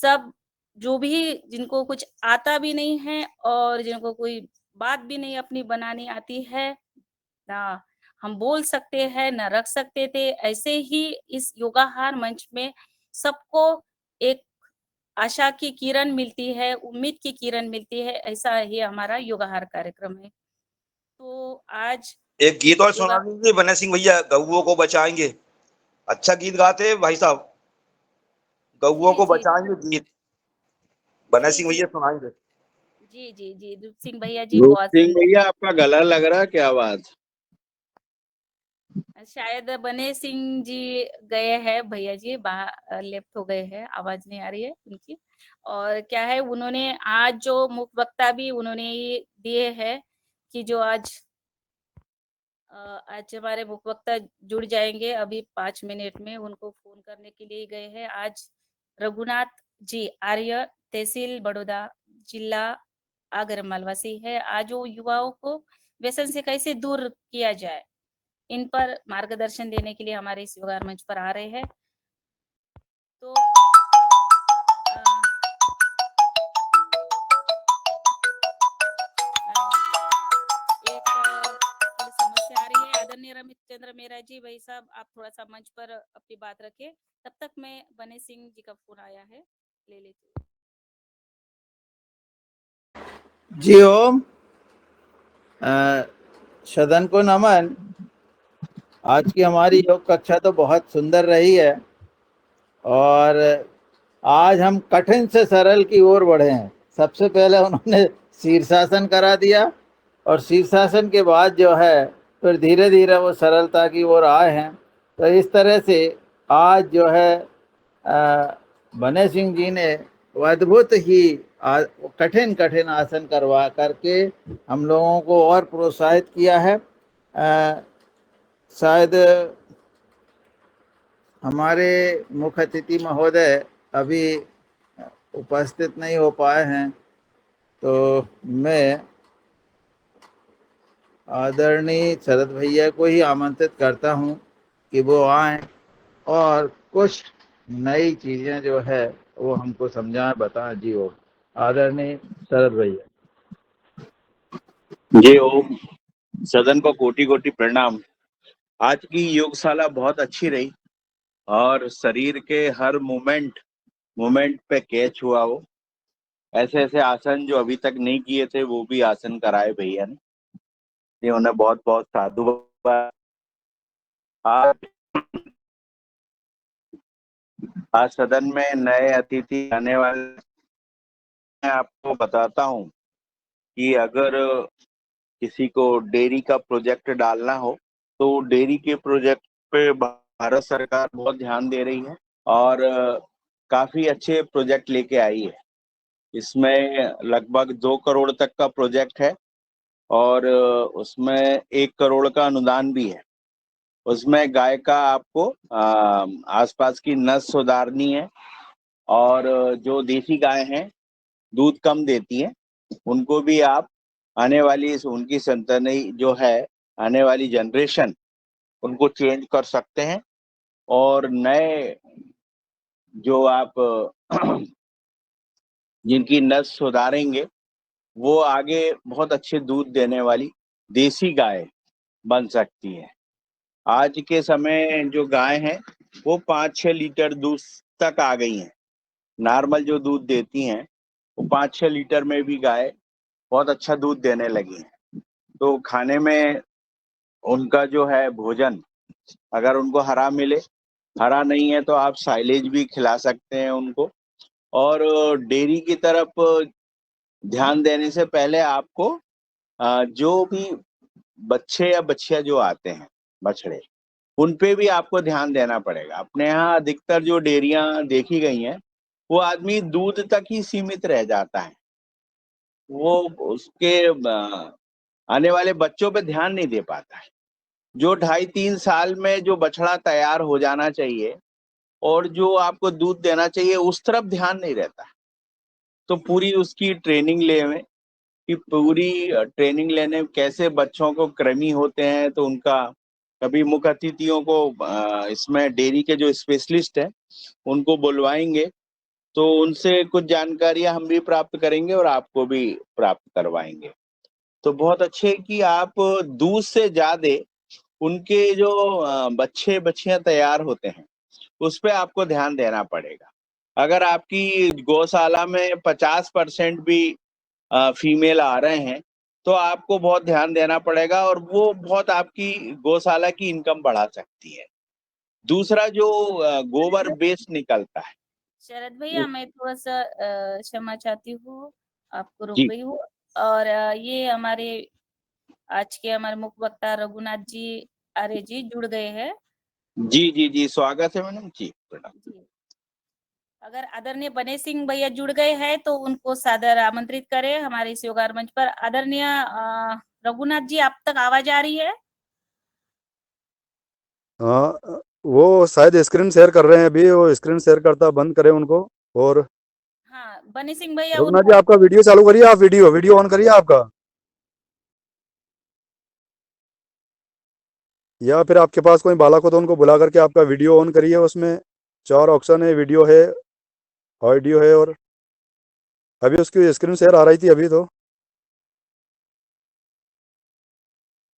सब जो भी जिनको कुछ आता भी नहीं है और जिनको कोई बात भी नहीं अपनी बनानी आती है, ना हम बोल सकते हैं, ना रख सकते थे। ऐसे ही इस योगाहार मंच में सबको एक आशा की किरण मिलती है, उम्मीद की किरण मिलती है, ऐसा ही हमारा योगाहार कार्यक्रम है। तो आज एक गीत और सुना योगा दीजिए बने सिंह भैया, गऊओं को बचाएंगे। अच्छा गीत गाते हैं भाई साहब, गऊओं जी, को जी। बचाएंगे गीत बने जी, सिंह जी। भैया सुनाएंगे। जी, जी, जी। रूप सिंह भैया जी रूप बहुत सिंह सुंदर। भैया, आपका गला लग रहा है क्या बात? शायद बने सिंह जी गए हैं भैया जी, लेफ्ट हो गए हैं, आवाज नहीं आ रही है उनकी। और क्या है, उन्होंने आज जो मुख्य वक्ता भी उन्होंने ये दिए हैं कि जो आज हमारे मुख्य वक्ता जुड़ जाएंगे अभी 5 मिनट में, उनको फोन करने के लिए गए हैं। आज रघुनाथ जी आर्य, तहसील बड़ौदा, जिला आगर मालवासी है। आज वो युवाओं को व्यसन से कैसे दूर किया जाए, इन पर मार्गदर्शन देने के लिए हमारे इस योगार मंच पर आ रहे हैं। तो एक थोड़ी समस्या आ रही है। आदरणीय रमित चंद्र मेहरा जी, भाई साहब आप थोड़ा सा मंच पर अपनी बात रखें, तब तक मैं बने सिंह जी का फोन आया है, ले लेती हूँ। जी ओम। सदन को नमन। आज की हमारी योग कक्षा तो बहुत सुंदर रही है और आज हम कठिन से सरल की ओर बढ़े हैं। सबसे पहले उन्होंने शीर्षासन करा दिया और शीर्षासन के बाद जो है फिर धीरे धीरे वो सरलता की ओर आए हैं। तो इस तरह से आज जो है बने सिंह जी ने वो अद्भुत ही कठिन कठिन आसन करवा करके हम लोगों को और प्रोत्साहित किया है। शायद हमारे मुख्य अतिथि महोदय अभी उपस्थित नहीं हो पाए हैं, तो मैं आदरणीय शरद भैया को ही आमंत्रित करता हूं कि वो आएं और कुछ नई चीजें जो है वो हमको समझाएं, बताएं। जी वो आदरणीय शरद भैया। जी ओम। सदन को कोटि कोटि प्रणाम। आज की योगशाला बहुत अच्छी रही और शरीर के हर मोमेंट पे कैच हुआ। वो ऐसे ऐसे आसन जो अभी तक नहीं किए थे वो भी आसन कराए भैया ने। ये उन्हें बहुत बहुत साधुवाद। आज आज सदन में नए अतिथि आने वाले, मैं आपको बताता हूँ कि अगर किसी को डेयरी का प्रोजेक्ट डालना हो तो डेयरी के प्रोजेक्ट पे भारत सरकार बहुत ध्यान दे रही है और काफी अच्छे प्रोजेक्ट लेके आई है। इसमें लगभग 2 करोड़ तक का प्रोजेक्ट है और उसमें 1 करोड़ का अनुदान भी है। उसमें गाय का आपको आसपास की नस सुधारनी है और जो देसी गाय हैं दूध कम देती हैं उनको भी आप आने वाली उनकी संतानी जो है, आने वाली जनरेशन, उनको चेंज कर सकते हैं और नए जो आप जिनकी नस सुधारेंगे वो आगे बहुत अच्छे दूध देने वाली देसी गाय बन सकती है। आज के समय जो गाय हैं वो 5-6 लीटर दूध तक आ गई हैं। नॉर्मल जो दूध देती हैं वो 5-6 लीटर में भी गाय बहुत अच्छा दूध देने लगी हैं। तो खाने में उनका जो है भोजन, अगर उनको हरा मिले, हरा नहीं है तो आप साइलेज भी खिला सकते हैं उनको। और डेयरी की तरफ ध्यान देने से पहले आपको जो भी बच्चे या बच्चियां जो आते हैं, बछड़े, उन पे भी आपको ध्यान देना पड़ेगा। अपने यहाँ अधिकतर जो डेयरियां देखी गई हैं वो आदमी दूध तक ही सीमित रह जाता है, वो उसके आने वाले बच्चों पे ध्यान नहीं दे पाता है। जो 2.5-3 साल में जो बछड़ा तैयार हो जाना चाहिए और जो आपको दूध देना चाहिए उस तरफ ध्यान नहीं रहता। तो पूरी उसकी ट्रेनिंग कि पूरी ट्रेनिंग लेने कैसे बच्चों को कृमि होते हैं, तो उनका कभी मुख्य अतिथियों को इसमें डेयरी के जो स्पेशलिस्ट हैं उनको बुलवाएंगे तो उनसे कुछ जानकारियां हम भी प्राप्त करेंगे और आपको भी प्राप्त करवाएंगे। तो बहुत अच्छे कि आप दूध से ज्यादा उनके जो बच्चे बच्चियां तैयार होते हैं उस पे आपको ध्यान देना पड़ेगा। अगर आपकी गौशाला में 50% भी फीमेल आ रहे हैं तो आपको बहुत ध्यान देना पड़ेगा और वो बहुत आपकी गौशाला की इनकम बढ़ा सकती है। दूसरा जो गोबर वेस्ट निकलता है शरद भैया, मैं थोड़ा-सा क्षमा चाहती हूँ, आपको रोक जी गई हूँ। और ये हमारे आज के हमारे मुख्य वक्ता रघुनाथ जी आर्य जी जुड़ गए हैं। जी जी जी, स्वागत है मैडम जी। प्रणाम। जी। अगर आदरणीय बने सिंह भैया जुड़ गए हैं तो उनको सादर आमंत्रित करें हमारे इस योगार मंच पर। आदरणीय रघुनाथ जी, आप तक आवाज आ रही है? हाँ, वो शायद स्क्रीन शेयर कर रहे हैं अभी, वो स्क्रीन शेयर करता बंद करें उनको। और हाँ, बने सिंह भैया रघुनाथ जी, उनको आपका वीडियो चालू करिए, आप वीडियो ऑन करिए आपका, या फिर आपके पास कोई बालक हो तो उनको बुला करके आपका वीडियो ऑन करिए। उसमें 4 ऑप्शन है, वीडियो है, ऑडियो है, और अभी उसकी स्क्रीन शेयर आ रही थी अभी तो।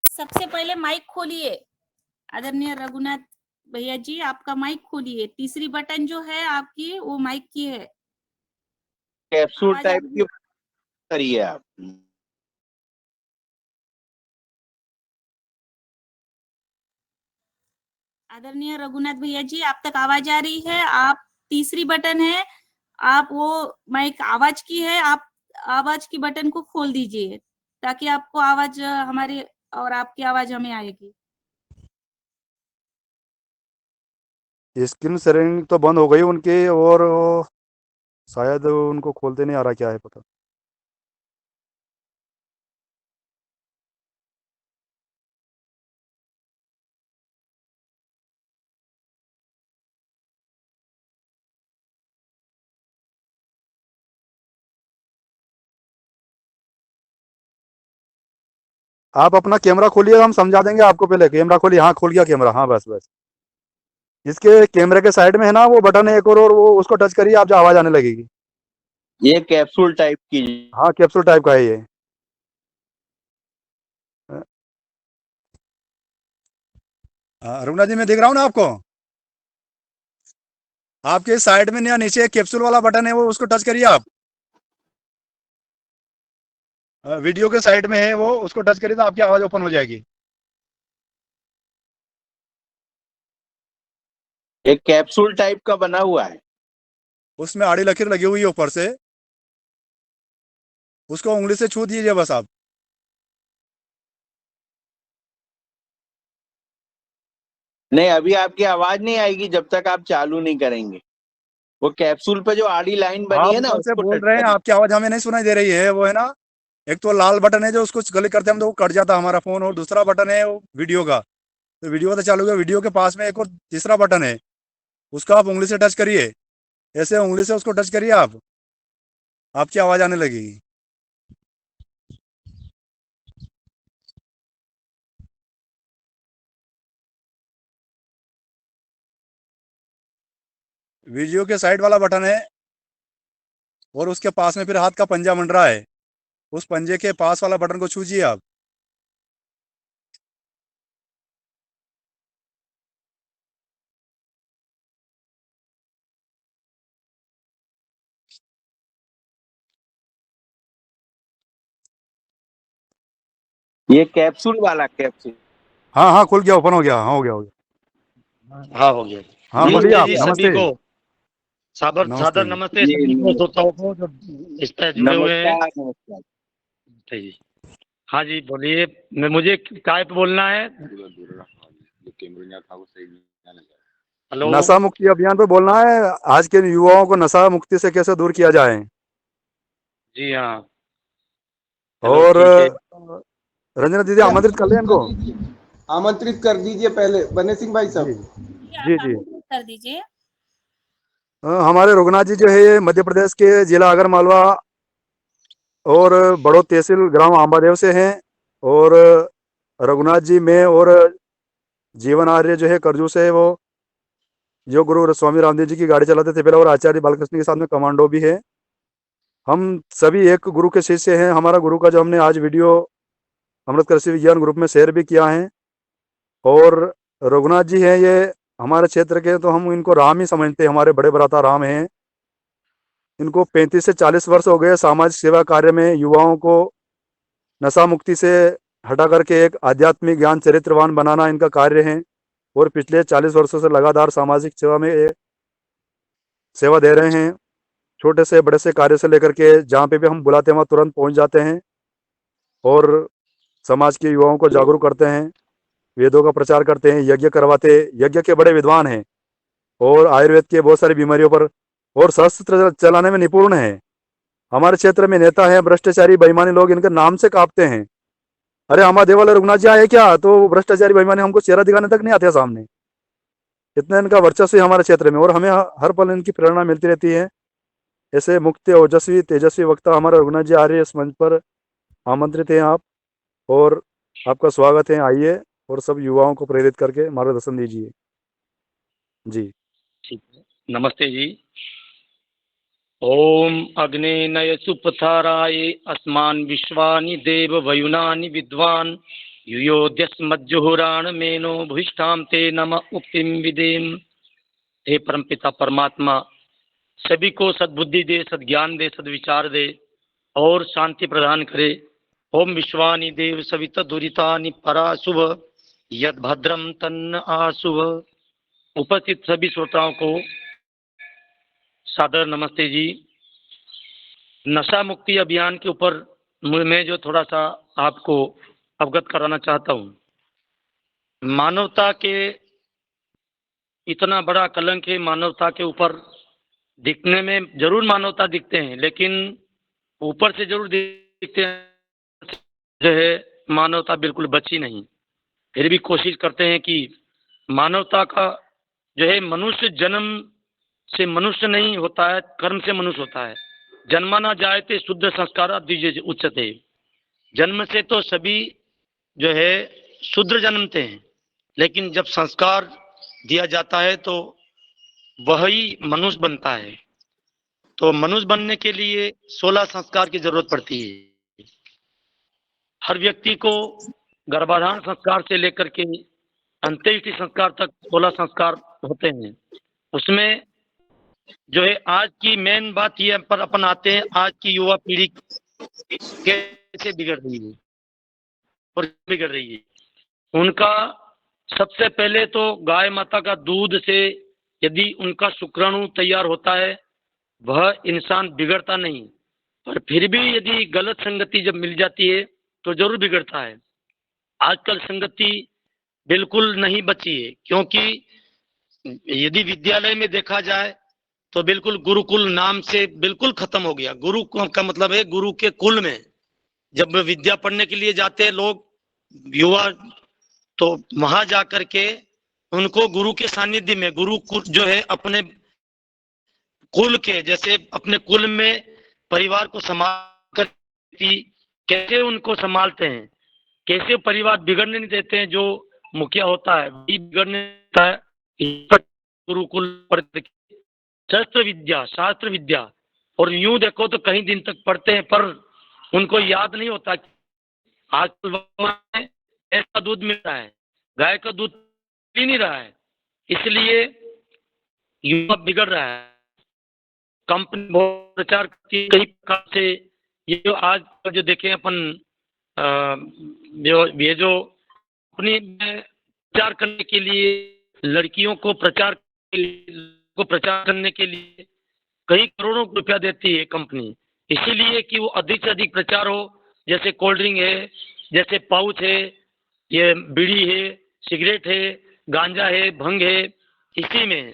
सबसे पहले माइक खोलिए। आदरणीय रघुनाथ भैया जी, आपका माइक खोलिए। तीसरी बटन जो है आपकी, वो माइक की है। कैप्सूल आवाज आ टाइप रही की है? करिए आप। आदरणीय रघुनाथ भैया जी, आप तक आवाज आ रही है? आप तीसरी बटन है, आप वो माइक आवाज की है, आप आवाज की बटन को खोल दीजिए ताकि आपको आवाज हमारे और आपकी आवाज हमें आएगी। स्क्रीन शेयरिंग तो बंद हो गई उनकी, और वो शायद उनको खोलते नहीं आ रहा, क्या है पता। आप अपना कैमरा खोलिए, हम समझा देंगे आपको। पहले कैमरा खोलिए। हाँ, खोल गया कैमरा। हाँ, बस बस इसके कैमरे के साइड में है ना वो बटन है एक, और वो उसको टच करिए आप, जो आवाज आने लगेगी। ये कैप्सूल टाइप की। हाँ, कैप्सूल टाइप का है ये। रघुनाथ जी, मैं देख रहा हूँ ना आपको, आपके साइड में या नीचे कैप्सूल वाला बटन है, वो उसको टच करिए आप। वीडियो के साइड में है वो, उसको टच करिए तो आपकी आवाज ओपन हो जाएगी। एक कैप्सूल टाइप का बना हुआ है। उसमें आड़ी लकीर लगी हुई है ऊपर से, उसको उंगली से छू दीजिए बस आप। नहीं, अभी आपकी आवाज नहीं आएगी जब तक आप चालू नहीं करेंगे। वो कैप्सूल पे जो आड़ी लाइन हाँ, बनी है ना ऊपर से उसको बोल टच रहे हैं, करिए। आपकी आवाज हमें नहीं सुनाई दे रही है। वो है ना, एक तो लाल बटन है जो उसको क्लिक करते हैं हम तो वो कट जाता है हमारा फोन, और दूसरा बटन है वो वीडियो का। तो वीडियो तो चालू है, वीडियो के पास में एक और तीसरा बटन है, उसको आप उंगली से टच करिए। ऐसे उंगली से उसको टच करिए आप, आपकी आवाज आने लगेगी। वीडियो के साइड वाला बटन है, और उसके पास में फिर हाथ का पंजा मंडरा है, उस पंजे के पास वाला बटन को छूजिए आप। ये कैप्सूल वाला कैप्सूल। हाँ हाँ, खुल गया, ओपन हो गया। हाँ, हो गया, हो गया। हाँ, हो गया। हाँ, बोलिए नमस्ते आप। जी सभी नमस्ते। को। सादर नमस्ते सादर जी। नमस्ते ये सभी को, श्रोताओं को जो इस पे जुड़े हुए हैं। नमस्कार नमस्कार। ठीक जी। हाँ जी, बोलिए। मुझे काय पे बोलना है? हेलो। नशा मुक्ति अभियान पे बोलना है। आज के युवाओं को नशा मुक्ति से कैसे दूर किया जाए। जी हाँ। चलो और ठीक है। रंजना दीदी आमंत्रित कर लें इनको। आमंत्रित कर दीजिए पहले बने सिंह भाई जी साहब। जी, जी आप जी। आमंत्रित कर दीजिए। हमारे रघुनाथ जी जो है ये मध्य प्रदेश के जिला आगरमालवा और बड़ो तहसील ग्राम आंबादेव से हैं। और रघुनाथ जी में और जीवन आर्य जो है करजू से है वो। जो गुरु स्वामी रामदेव जी की गाड़ी चलाते थे पहले, और आचार्य बालकृष्ण के साथ में कमांडो भी है। हम सभी एक गुरु के शिष्य हैं। हमारा गुरु का जो हमने आज वीडियो अमृत कृषि विज्ञान ग्रुप में शेयर भी किया है। और रघुनाथ जी हैं, ये हमारे क्षेत्र के, तो हम इनको राम ही समझते हैं, हमारे बड़े भ्राता राम हैं। इनको 35 से 40 वर्ष हो गए सामाजिक सेवा कार्य में, युवाओं को नशा मुक्ति से हटा करके एक आध्यात्मिक ज्ञान चरित्रवान बनाना इनका कार्य है। और पिछले 40 वर्षों से लगातार सामाजिक सेवा में सेवा दे रहे हैं। छोटे से बड़े से कार्य से लेकर के जहाँ पे भी हम बुलाते हैं वहाँ तुरंत पहुँच जाते हैं और समाज के युवाओं को जागरूक करते हैं, वेदों का प्रचार करते हैं, यज्ञ करवाते, यज्ञ के बड़े विद्वान हैं और आयुर्वेद के बहुत सारी बीमारियों पर और शस्त्र चलाने में निपुण हैं। हमारे क्षेत्र में नेता हैं भ्रष्टाचारी बेईमानी लोग, इनके नाम से कांपते हैं। अरे हमारे वाले रघुनाथ जी आए क्या, तो भ्रष्टाचारी बेईमानी हमको चेहरा दिखाने तक नहीं आते सामने। इतना इनका वर्चस्व है हमारे क्षेत्र में और हमें हर पल इनकी प्रेरणा मिलती रहती है। ऐसे मुक्त ओजस्वी तेजस्वी वक्ता हमारे रघुनाथ जी आ रहे हैं। इस मंच पर आमंत्रित हैं आप और आपका स्वागत है। आइए और सब युवाओं को प्रेरित करके मार्गदर्शन दीजिए। जी ठीक है, नमस्ते जी। ओम अग्ने नय सुपथाराय अस्मान विश्वानि देव वयुनानि विद्वान युयोद्यस्मज्जुहुराण मेनो भूष्ठाम ते नम उक्तिम विदेम। हे परमपिता परमात्मा सभी को सद्बुद्धि दे, सद्ज्ञान दे, सद्विचार दे और शांति प्रदान करे। ओम विश्वानि देव सविता दुरितानि पराशुभ यद भद्रम तन्न आशुभ। उपस्थित सभी श्रोताओं को सादर नमस्ते जी। नशा मुक्ति अभियान के ऊपर मैं जो थोड़ा सा आपको अवगत कराना चाहता हूँ। मानवता के इतना बड़ा कलंक है मानवता के ऊपर। दिखने में जरूर मानवता दिखते हैं लेकिन ऊपर से जरूर दिखते हैं, जो है मानवता बिल्कुल बची नहीं। फिर भी कोशिश करते हैं कि मानवता का जो है, मनुष्य जन्म से मनुष्य नहीं होता है, कर्म से मनुष्य होता है। जन्मा ना जाए थे शुद्ध संस्कार दीजिए उच्चते। जन्म से तो सभी जो है शुद्र जन्मते हैं, लेकिन जब संस्कार दिया जाता है तो वही मनुष्य बनता है। तो मनुष्य बनने के लिए 16 संस्कार की जरूरत पड़ती है। हर व्यक्ति को गर्भाधान संस्कार से लेकर के अंत्येष्टि संस्कार तक 16 संस्कार होते हैं। उसमें जो है आज की मेन बात ये पर अपन आते हैं, आज की युवा पीढ़ी कैसे बिगड़ रही है और बिगड़ रही है। उनका सबसे पहले तो गाय माता का दूध से यदि उनका शुक्राणु तैयार होता है, वह इंसान बिगड़ता नहीं, पर फिर भी यदि गलत संगति जब मिल जाती है तो जरूर बिगड़ता है। आजकल संगति बिल्कुल नहीं बची है, क्योंकि यदि विद्यालय में देखा जाए तो बिल्कुल गुरुकुल नाम से बिल्कुल खत्म हो गया। गुरु का मतलब है गुरु के कुल में। जब विद्या पढ़ने के लिए जाते हैं लोग युवा, तो वहां जाकर के उनको गुरु के सानिध्य में, गुरु जो है अपने कुल के जैसे अपने कुल में परिवार को संभाल कर कैसे उनको संभालते हैं, कैसे परिवार बिगड़ने नहीं देते हैं। जो मुखिया होता है वही बिगड़ने देता है। गुरुकुल पर शास्त्र विद्या और यूं देखो तो कहीं दिन तक पढ़ते हैं, पर उनको याद नहीं होता। आजकल ऐसा दूध मिल रहा है, गाय का दूध पी नहीं रहा है, इसलिए युवा बिगड़ रहा है। कंपनी बहुत प्रचार करती है कई प्रकार से। ये जो आज जो देखें अपन ये जो अपनी प्रचार करने के लिए लड़कियों को प्रचार करने के लिए कई करोड़ों रुपया देती है कंपनी, इसीलिए कि वो अधिक से अधिक प्रचार हो। जैसे कोल्ड ड्रिंक है, जैसे पाउच है, ये बीड़ी है, सिगरेट है, गांजा है, भंग है। इसी में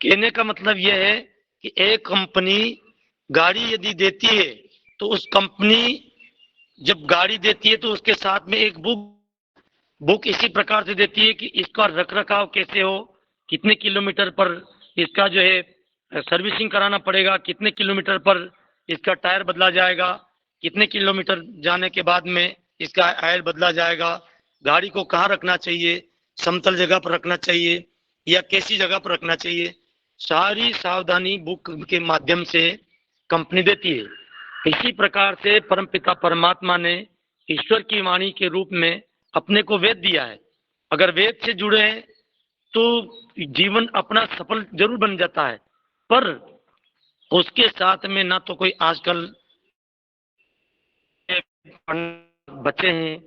कहने का मतलब यह है कि एक कंपनी गाड़ी यदि देती है तो उस कंपनी जब गाड़ी देती है तो उसके साथ में एक बुक इसी प्रकार से देती है कि इसका रखरखाव कैसे हो, कितने किलोमीटर पर इसका जो है सर्विसिंग कराना पड़ेगा, कितने किलोमीटर पर इसका टायर बदला जाएगा, कितने किलोमीटर जाने के बाद में इसका ऑयल बदला जाएगा, गाड़ी को कहाँ रखना चाहिए, समतल जगह पर रखना चाहिए, या कैसी जगह पर रखना चाहिए, सारी सावधानी बुक के माध्यम से कंपनी देती है। इसी प्रकार से परमपिता परमात्मा ने ईश्वर की वाणी के रूप में अपने को वेद दिया है। अगर वेद से जुड़े हैं तो जीवन अपना सफल जरूर बन जाता है, पर उसके साथ में ना तो कोई आजकल बच्चे हैं,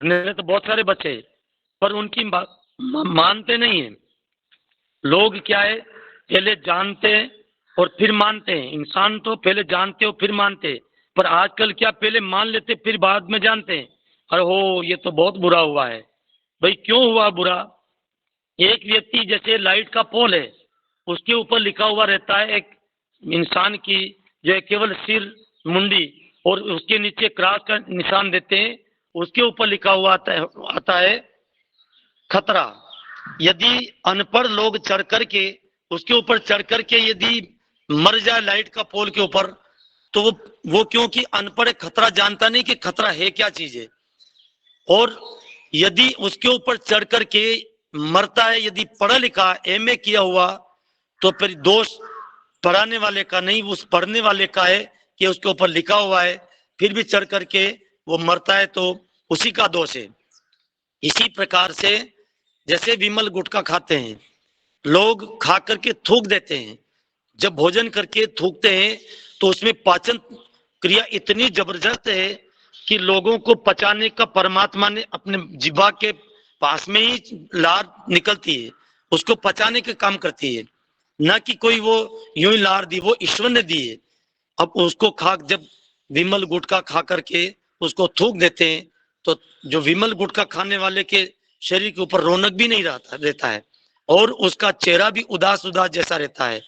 पढ़ने तो बहुत सारे बच्चे हैं, पर उनकी मानते नहीं है। लोग क्या है, पहले जानते हैं और फिर मानते हैं। इंसान तो पहले जानते और फिर मानते हैं, पर आजकल क्या, पहले मान लेते फिर बाद में जानते हैं, अरे हो ये तो बहुत बुरा हुआ है। भाई क्यों हुआ बुरा? एक व्यक्ति जैसे लाइट का पोल है, उसके ऊपर लिखा हुआ रहता है एक इंसान की जो है केवल सिर मुंडी, और उसके नीचे क्रॉस का निशान देते हैं, उसके ऊपर लिखा हुआ आता है खतरा। यदि अनपढ़ लोग चढ़ करके उसके ऊपर चढ़ करके यदि मर जाए लाइट का पोल के ऊपर, तो वो क्योंकि अनपढ़ खतरा जानता नहीं कि खतरा है क्या चीज है। और यदि उसके ऊपर चढ़ करके मरता है, यदि पढ़ा लिखा एमए किया हुआ, तो फिर दोष पढ़ाने वाले का नहीं, उस पढ़ने वाले का है कि उसके ऊपर लिखा हुआ है, फिर भी चढ़ करके वो मरता है तो उसी का दोष है। इसी प्रकार से जैसे विमल गुटखा खाते हैं, लोग खा करके थूक देते हैं। जब भोजन करके थूकते हैं तो उसमें पाचन क्रिया इतनी जबरदस्त है कि लोगों को पचाने का परमात्मा ने अपने जिह्वा के पास में ही लार निकलती है, उसको पचाने का काम करती है, ना कि कोई वो यूं ही लार दी, वो ईश्वर ने दी है। अब उसको खा, जब विमल गुटखा खा करके उसको थूक देते हैं, तो जो विमल गुटखा खाने वाले के शरीर के ऊपर रौनक भी नहीं रहता है, और उसका चेहरा भी उदास उदास जैसा रहता है।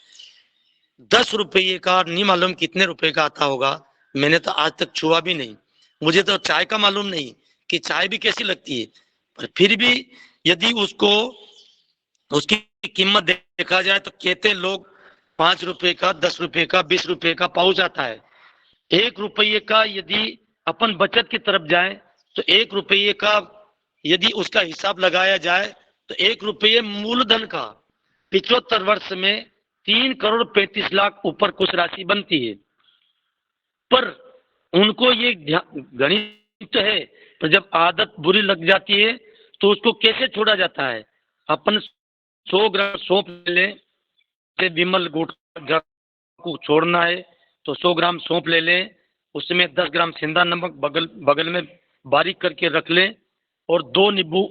10 रुपये का नहीं मालूम कितने रुपए का आता होगा, मैंने तो आज तक छुआ भी नहीं। मुझे तो चाय का मालूम नहीं कि चाय भी कैसी लगती है, पर फिर भी यदि उसकी कीमत देखा जाए तो कहते हैं लोग 5 रुपए का, 10 रुपए का, 20 रुपए का पाउच आता है। 1 रुपये का यदि अपन बचत की तरफ जाए तो 1 रुपये का यदि उसका हिसाब लगाया जाए तो 1 रुपये मूलधन का 75 वर्ष में 3 करोड़ 35 लाख ऊपर कुछ राशि बनती है। पर उनको ये गणित है, पर जब आदत बुरी लग जाती है तो उसको कैसे छोड़ा जाता है। अपन 100 ग्राम सौंफ ले लें, विमल गुटखा को छोड़ना है तो 100 ग्राम सौंफ ले लें, उसमें 10 ग्राम सेंधा नमक बगल में बारीक करके रख लें, और 2 नींबू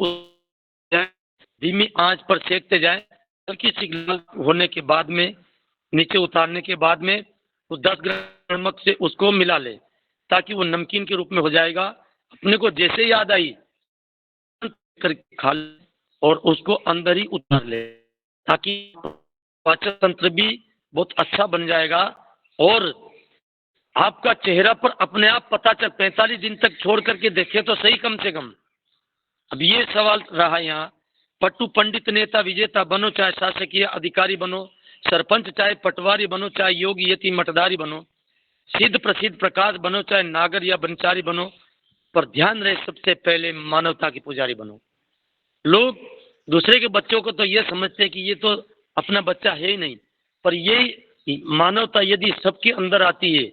धीमी आंच पर सेकते जाएं। हल्की सी लाल होने के बाद में, नीचे उतारने के बाद में उस 10 ग्राम नमक से उसको मिला ले, ताकि वो नमकीन के रूप में हो जाएगा। अपने को जैसे याद आई करके खा ले और उसको अंदर ही उतार ले, ताकि पाचन तंत्र भी बहुत अच्छा बन जाएगा। और आपका चेहरा पर अपने आप पता चल, 45 दिन तक छोड़ करके देखे तो सही कम से कम। अब ये सवाल रहा यहाँ, पट्टू पंडित नेता विजेता बनो, चाहे शासकीय अधिकारी बनो, सरपंच चाहे पटवारी बनो, चाहे योगी यति मठधारी बनो, सिद्ध प्रसिद्ध प्रकाश बनो, चाहे नागर या ब्रह्मचारी बनो, पर ध्यान रहे सबसे पहले मानवता की पुजारी बनो। लोग दूसरे के बच्चों को तो ये समझते हैं कि ये तो अपना बच्चा है ही नहीं, पर ये मानवता यदि सबके अंदर आती है,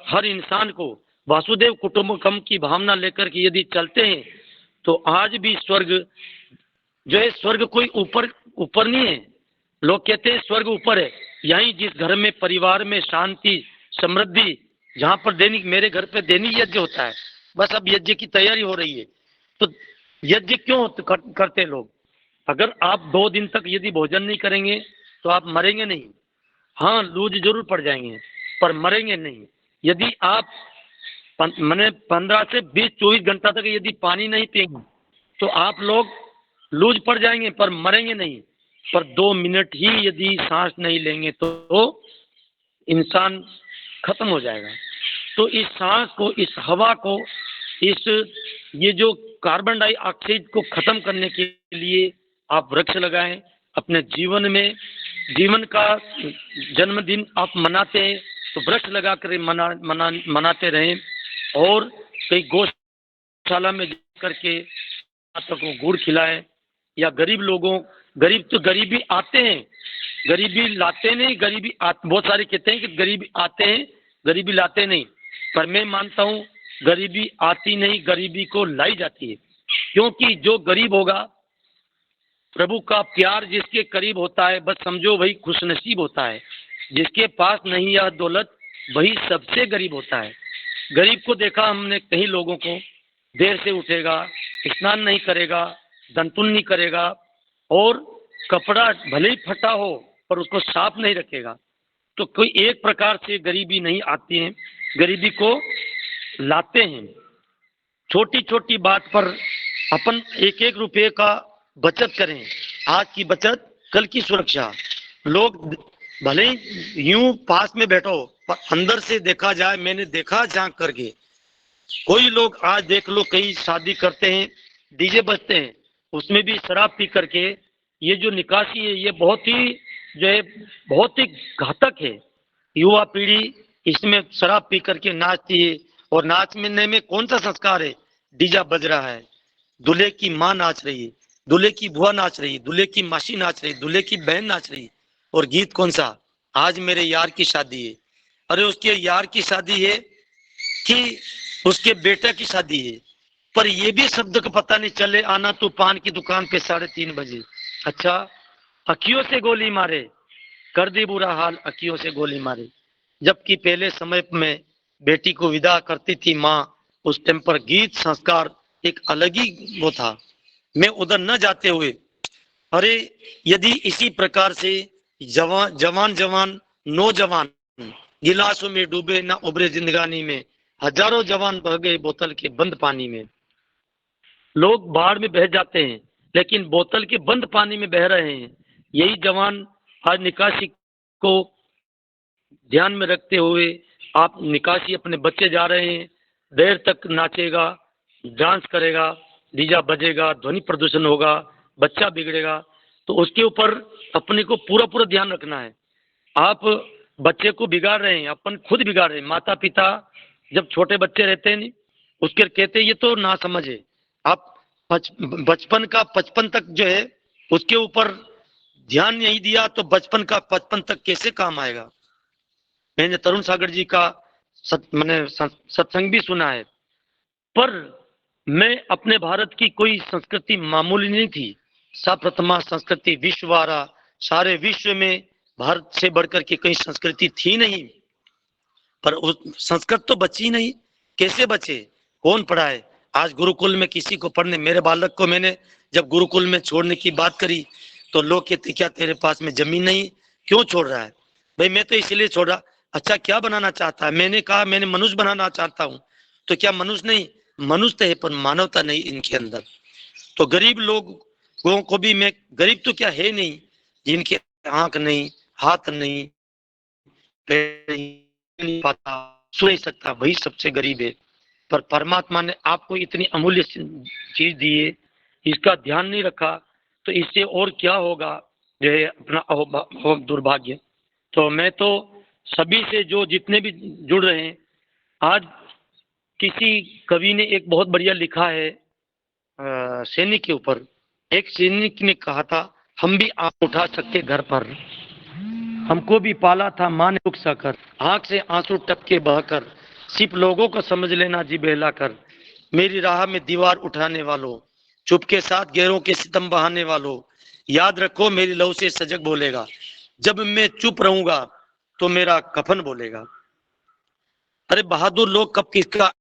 हर इंसान को वासुदेव कुटुंबकम की भावना लेकर के यदि चलते हैं, तो आज भी स्वर्ग जो है, स्वर्ग कोई ऊपर नहीं है। लोग कहते हैं स्वर्ग ऊपर है, यहीं जिस घर में परिवार में शांति समृद्धि, जहाँ पर दैनिक, मेरे घर पे दैनिक यज्ञ होता है, बस अब यज्ञ की तैयारी हो रही है। तो यज्ञ क्यों करते लोग? अगर आप 2 दिन तक यदि भोजन नहीं करेंगे तो आप मरेंगे नहीं। हाँ, लूज जरूर पड़ जाएंगे पर मरेंगे नहीं। यदि आप 15 से 20-24 घंटा तक यदि पानी नहीं पिएंगे तो आप लोग लूज पड़ जाएंगे पर मरेंगे नहीं। पर 2 मिनट ही यदि सांस नहीं लेंगे तो इंसान खत्म हो जाएगा। तो इस सांस को, इस हवा को, ये जो कार्बन डाइऑक्साइड को खत्म करने के लिए आप वृक्ष लगाएं। अपने जीवन में, जीवन का जन्मदिन आप मनाते हैं तो वृक्ष लगा कर मनाते रहें, और कई गौशाला में करके को गुड़ खिलाएं, या गरीब लोगों गरीब तो गरीबी आते हैं, गरीबी लाते नहीं, बहुत सारे कहते हैं कि गरीबी आते हैं, गरीबी लाते नहीं, पर मैं मानता हूँ गरीबी आती नहीं, गरीबी को लाई जाती है। क्योंकि जो गरीब होगा, प्रभु का प्यार जिसके करीब होता है, बस समझो वही खुशनसीब होता है। जिसके पास नहीं यह दौलत, वही सबसे गरीब होता है। गरीब को देखा हमने कई लोगों को, देर से उठेगा, स्नान नहीं करेगा, दंतुन नहीं करेगा, और कपड़ा भले ही फटा हो पर उसको साफ नहीं रखेगा। तो कोई एक प्रकार से गरीबी नहीं आती है, गरीबी को लाते हैं। छोटी छोटी बात पर अपन एक एक रुपये का बचत करें। आज की बचत कल की सुरक्षा। लोग भले ही यूं पास में बैठो, पर अंदर से देखा जाए, मैंने देखा झांक करके, कोई लोग आज देख लो कई शादी करते हैं, डीजे बजते हैं, उसमें भी शराब पी करके। ये जो निकासी है ये बहुत ही घातक है। युवा पीढ़ी इसमें शराब पी करके नाचती है, और नाचने में कौन सा संस्कार है? डीजा बज रहा है, दूल्हे की माँ नाच रही है, दूल्हे की बुआ नाच रही है, दूल्हे की मासी नाच रही है, दूल्हे की बहन नाच रही है, और गीत कौन सा? आज मेरे यार की शादी है। अरे उसके यार की शादी है कि उसके बेटे की शादी है, पर ये भी शब्द का पता नहीं चले, आना तू पान की दुकान पे 3:30 बजे। अच्छा, अखियों से गोली मारे, कर दी बुरा हाल, अखियों से गोली मारे। जबकि पहले समय में बेटी को विदा करती थी माँ, उस टाइम पर गीत संस्कार एक अलग ही वो था। मैं उधर न जाते हुए, अरे यदि इसी प्रकार से जवान नौजवान गिलासों में डूबे ना उभरे जिंदगानी में, हजारों जवान बह गए बोतल के बंद पानी में। लोग बाढ़ में बह जाते हैं, लेकिन बोतल के बंद पानी में बह रहे हैं। यही जवान आज निकासी को ध्यान में रखते हुए, आप निकासी अपने बच्चे जा रहे हैं, देर तक नाचेगा, डांस करेगा, डीजा बजेगा, ध्वनि प्रदूषण होगा, बच्चा बिगड़ेगा, तो उसके ऊपर अपने को पूरा ध्यान रखना है। आप बच्चे को बिगाड़ रहे हैं, अपन खुद बिगाड़ रहे हैं। माता पिता जब छोटे बच्चे रहते हैं नहीं, उसके कहते हैं ये तो ना समझे। आप बचपन का 55 तक जो है उसके ऊपर ध्यान नहीं दिया, तो बचपन का 55 तक कैसे काम आएगा? मैंने तरुण सागर जी का मैंने सत्संग भी सुना है, पर मैं अपने भारत की कोई संस्कृति मामूली नहीं थी। सप्रथमा संस्कृति विश्ववारा, सारे विश्व में भारत से बढ़कर के कई संस्कृति थी नहीं, पर उस संस्कृत तो बची नहीं। कैसे बचे? कौन पढ़ाए? आज गुरुकुल में किसी को पढ़ने, मेरे बालक को मैंने जब गुरुकुल में छोड़ने की बात करी तो लोग कहते क्या तेरे पास में जमीन नहीं, क्यों छोड़ रहा है? भाई मैं तो इसलिए छोड़ रहा। अच्छा क्या बनाना चाहता है? मैंने कहा मैंने मनुष्य बनाना चाहता हूँ। तो क्या मनुष्य नहीं? मनुष्य तो है पर मानवता नहीं इनके अंदर। तो गरीब लोगों को भी मैं, गरीब तो क्या है नहीं, जिनके आंख नहीं, हाथ नहीं, पैर नहीं पाता, सुन नहीं सकता, वही सबसे गरीब है। पर परमात्मा ने आपको इतनी अमूल्य चीज दी है, इसका ध्यान नहीं रखा तो इससे और क्या होगा, जो है अपना दुर्भाग्य। तो मैं तो सभी से जो जितने भी जुड़ रहे हैं, आज किसी कवि ने एक बहुत बढ़िया लिखा है सैनिक के ऊपर। एक सैनिक ने कहा था, हम भी आंख उठा सकते घर पर, हमको भी पाला था माँ ने रुक सकर, आंख से आंसू टपके बहकर, सिर्फ लोगों को समझ लेना जी बहला कर। मेरी राह में दीवार उठाने वालों, चुप के साथ गैरों के सितम बहाने वालों, याद रखो मेरी लहू से सजग बोलेगा, जब मैं चुप रहूंगा तो मेरा कफन बोलेगा। अरे बहादुर लोग कब किसका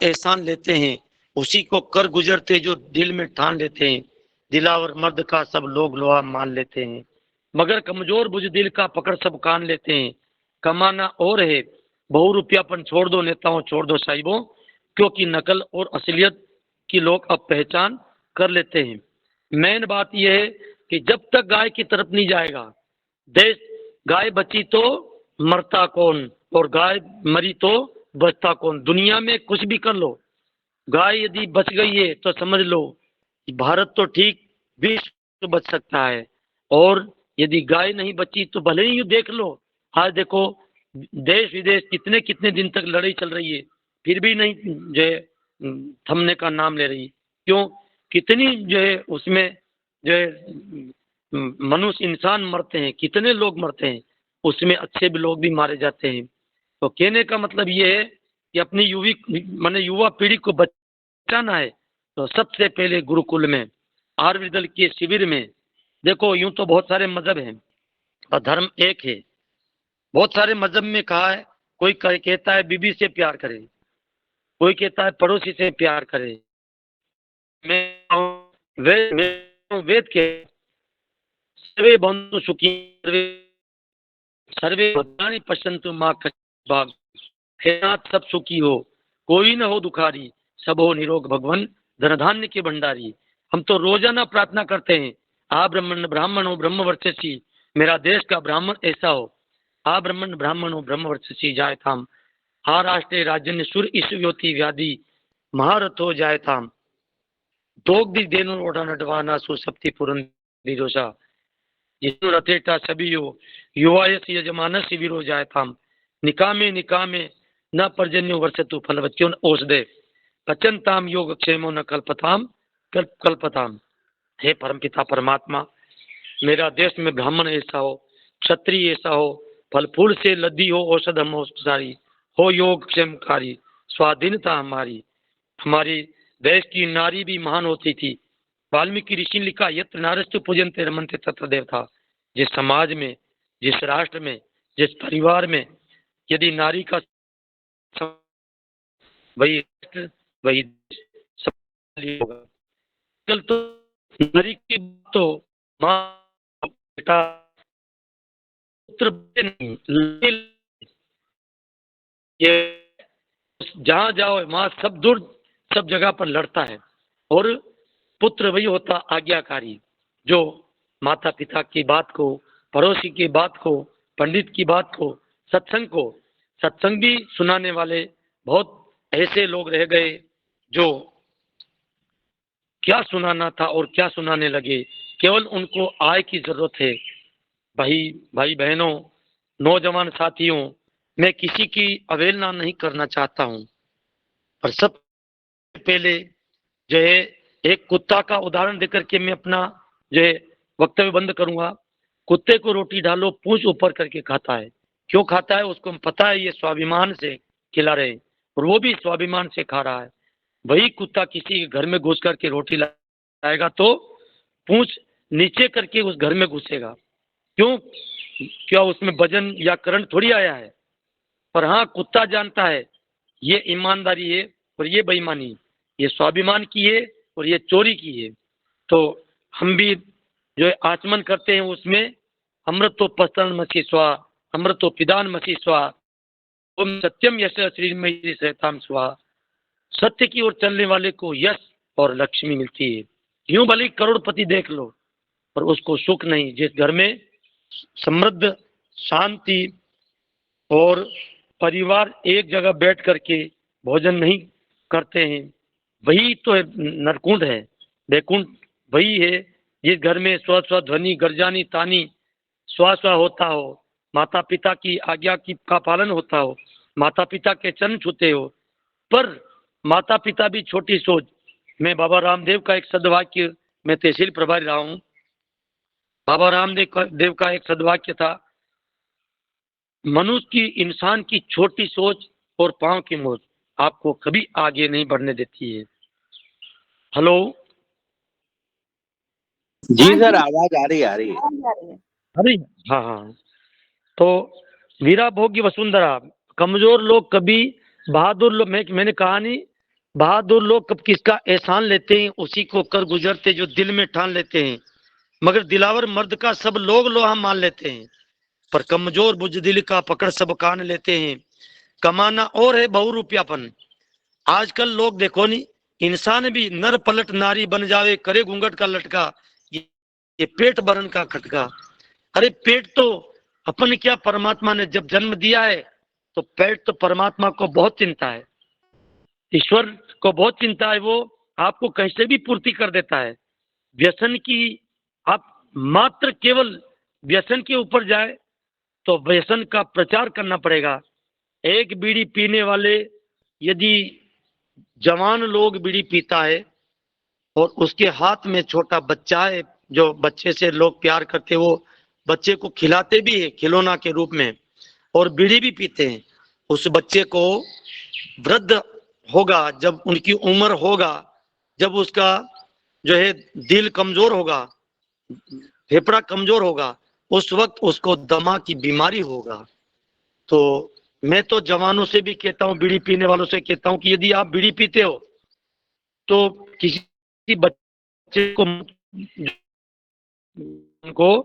एहसान लेते हैं, उसी को कर गुजरते जो दिल में ठान लेते हैं। दिलावर मर्द का सब लोग लोहा मान लेते हैं, मगर कमजोर बुजदिल का पकड़ सब कान लेते हैं। कमाना और है बहु रुपयापन छोड़ दो नेताओं, छोड़ दो साहिबों, क्योंकि नकल और असलियत की लोग अब पहचान कर लेते हैं। मेन बात यह है कि जब तक गाय की तरफ नहीं जाएगा देश, गाय बची तो मरता कौन, और गाय मरी तो बचता कौन। दुनिया में कुछ भी कर लो, गाय यदि बच गई है तो समझ लो भारत तो ठीक, विश्व बच सकता है। और यदि गाय नहीं बची तो भले ही देख लो, आज देखो देश विदेश कितने कितने दिन तक लड़ाई चल रही है, फिर भी नहीं जो है थमने का नाम ले रही। क्यों? कितनी जो है उसमें जो है मनुष्य इंसान मरते हैं, कितने लोग मरते हैं, उसमें अच्छे भी लोग भी मारे जाते हैं। तो कहने का मतलब ये है कि अपनी युवा पीढ़ी को बचाना है तो सबसे पहले गुरुकुल में, आर्यदल के शिविर में। देखो यूं तो बहुत सारे मजहब हैं और धर्म एक है। बहुत सारे मजहब में कहा है, कोई कहता है बीबी से प्यार करे, कोई कहता है पड़ोसी से प्यार करे। वेद के सर्वे बंधु सुखी सर्वे भद्राणि पश्यन्तु मां भाग, हे नाथ सब सुखी हो, कोई न हो दुखारी, सब हो निरोग भगवन धन धान्य के भंडारी। हम तो रोजाना प्रार्थना करते हैं, आ ब्राह्मण हो ब्रह्म वर्चसी, मेरा देश का ब्राह्मण ऐसा हो। आ ब्राह्मण हो ब्रह्म वर्चसी जाय थाम, आ राष्ट्र राजन्य सुर ईश्व्योति व्याधि महारथो जाय थाम। दोग दी देनु ओढ़ा नडवाना सुसप्ति पुरन दिरोसा, जिसनु रथेटा सभी हो, युवायस यजमानस शिविरो जाय थाम। निकामे निकामे न पर्जन्यो वर्षतु फलवत्यो औषधे, पचनताम योग क्षेमो न कल्पताम कल्पताम। हे परमपिता परमात्मा, मेरा देश में ब्राह्मण ऐसा हो, क्षत्रिय ऐसा हो, फल फूल से लदी हो, औषधम औषधारी हो, योग क्षेमकारी, स्वाधीनता हमारी। हमारी देश की नारी भी महान होती थी। वाल्मीकि ऋषि ने लिखा, यत्र नारस्तु पूजन्ते रमन्ते तत्र देवता। जिस समाज में, जिस राष्ट्र में, जिस परिवार में यदि नारी का वही राष्ट्र वही होगा। कल तो नारी की तो माँ बेटा पुत्र नहीं, ये जहाँ जाओ वहाँ सब जगह पर लड़ता है। और पुत्र वही होता आज्ञाकारी, जो माता पिता की बात को, पड़ोसी की बात को, पंडित की बात को, सत्संग भी सुनाने वाले बहुत ऐसे लोग रह गए जो क्या सुनाना था और क्या सुनाने लगे। केवल उनको आय की जरूरत है। भाई बहनों, नौजवान साथियों, मैं किसी की अवहेलना नहीं करना चाहता हूँ, पर सब पहले जो है एक कुत्ता का उदाहरण देकर के मैं अपना जो है वक्तव्य बंद करूंगा। कुत्ते को रोटी डालो, पूंछ ऊपर करके खाता है। क्यों खाता है? उसको पता है ये स्वाभिमान से खिला रहे हैं और वो भी स्वाभिमान से खा रहा है। वही कुत्ता किसी के घर में घुस करके रोटी लाएगा तो पूंछ नीचे करके उस घर में घुसेगा। क्यों? क्या उसमें वजन या करंट थोड़ी आया है? पर हाँ, कुत्ता जानता है ये ईमानदारी है और ये बेईमानी, ये स्वाभिमान की है और ये चोरी की है। तो हम भी जो है आचमन करते हैं उसमें अमृतो पस्तन मसी स्वा, अमृतो पिदान मसी स्वा, ओम सत्यम यश श्रीमयी सहताम स्वा। सत्य की ओर चलने वाले को यश और लक्ष्मी मिलती है। यूं भले करोड़पति देख लो, पर उसको सुख नहीं। जिस घर में समृद्ध, शांति और परिवार एक जगह बैठ करके भोजन नहीं करते हैं, वही तो नरकुंड है, बैकुंठ वही है। जिस घर में स्व स्व ध्वनि गर्जानी तानी स्वा स्वा होता हो, माता पिता की आज्ञा का पालन होता हो, माता पिता के चरण छूते हो, पर माता पिता भी छोटी सोच। मैं बाबा रामदेव का एक सदवाक्य, मैं तहसील प्रभारी रहा हूँ, बाबा रामदेव का एक सदवाक्य था, मनुष्य की, इंसान की छोटी सोच और पांव की मोच आपको कभी आगे नहीं बढ़ने देती है। हेलो जी सर, आवाज आ रही है। अरे हाँ। तो वीरा भोग्य वसुंधरा, कमजोर लोग कभी बहादुर लोग, मैंने कहा नहीं, बहादुर लोग कब किसका एहसान लेते हैं उसी को कर गुजरते जो दिल में ठान लेते हैं, मगर दिलावर मर्द का सब लोग लोहा मान लेते हैं, पर कमजोर बुजदिल का पकड़ सब कान लेते हैं। कमाना और है बहुरूपियापन। आजकल लोग देखो नहीं, इंसान भी नर पलट नारी बन जावे, करे घूंघट का लटका, ये पेट भरन का खटका। अरे पेट तो अपन क्या, परमात्मा ने जब जन्म दिया है तो पेट तो परमात्मा को बहुत चिंता है, ईश्वर को बहुत चिंता है। वो आपको कैसे भी पूर्ति कर देता है। व्यसन की, आप मात्र केवल व्यसन के ऊपर जाए तो व्यसन का प्रचार करना पड़ेगा। एक बीड़ी पीने वाले, यदि जवान लोग बीड़ी पीता है और उसके हाथ में छोटा बच्चा है जो बच्चे से लोग प्यार करते वो बच्चे को खिलाते भी है खिलौना के रूप में और बीड़ी भी पीते हैं। उस बच्चे को वृद्ध होगा, जब उनकी उम्र होगा, जब उसका जो है दिल कमजोर होगा, फेफड़ा कमजोर होगा, उस वक्त उसको दमा की बीमारी होगा। तो मैं तो जवानों से भी कहता हूँ, बीड़ी पीने वालों से कहता हूँ कि यदि आप बीड़ी पीते हो तो किसी बच्चे को उनको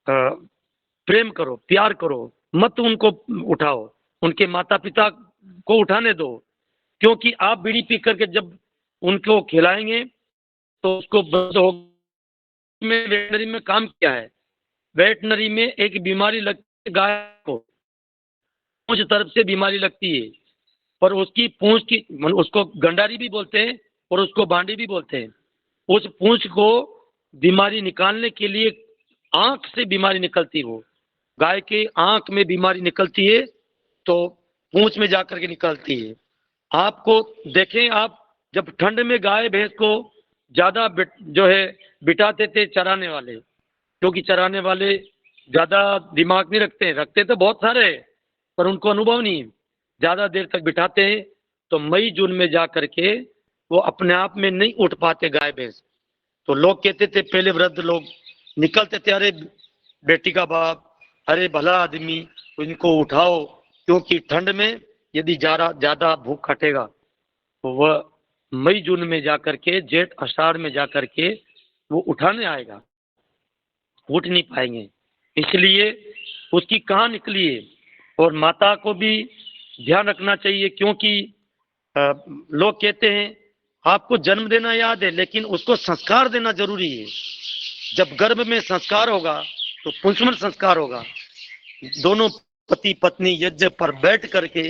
प्रेम करो, प्यार करो, मत उनको उठाओ, उनके माता पिता को उठाने दो, क्योंकि आप बीड़ी पी करके जब उनको खिलाएंगे तो उसको में वेटनरी में काम किया है। वेटनरी में एक बीमारी लगती है गाय को, पूंछ तरफ से बीमारी लगती है, पर उसकी पूंछ की, उसको गंडारी भी बोलते हैं और उसको बांडी भी बोलते हैं। उस पूंछ को बीमारी निकालने के लिए आंख से बीमारी निकलती है, वो गाय के आंख में बीमारी निकलती है तो पूंछ में जाकर के निकलती है। आपको देखें, आप जब ठंड में गाय भैंस को ज्यादा जो है बिठाते थे चराने वाले, क्योंकि चराने वाले ज्यादा दिमाग नहीं रखते हैं, रखते तो बहुत सारे हैं पर उनको अनुभव नहीं है, ज्यादा देर तक बिठाते हैं तो मई जून में जा करके वो अपने आप में नहीं उठ पाते गाय भैंस। तो लोग कहते थे, पहले वृद्ध लोग निकलते थे, अरे बेटी का बाप, अरे भला आदमी, इनको उठाओ, क्योंकि ठंड में यदि ज्यादा भूख कटेगा तो वह मई जून में जाकर के, जेठ आषाढ़ में जाकर के वो उठाने आएगा, उठ नहीं पाएंगे। इसलिए उसकी कहाँ निकली है। और माता को भी ध्यान रखना चाहिए, क्योंकि लोग कहते हैं आपको जन्म देना याद है लेकिन उसको संस्कार देना जरूरी है। जब गर्भ में संस्कार होगा तो पुंसवन संस्कार होगा। दोनों पति पत्नी यज्ञ पर बैठ करके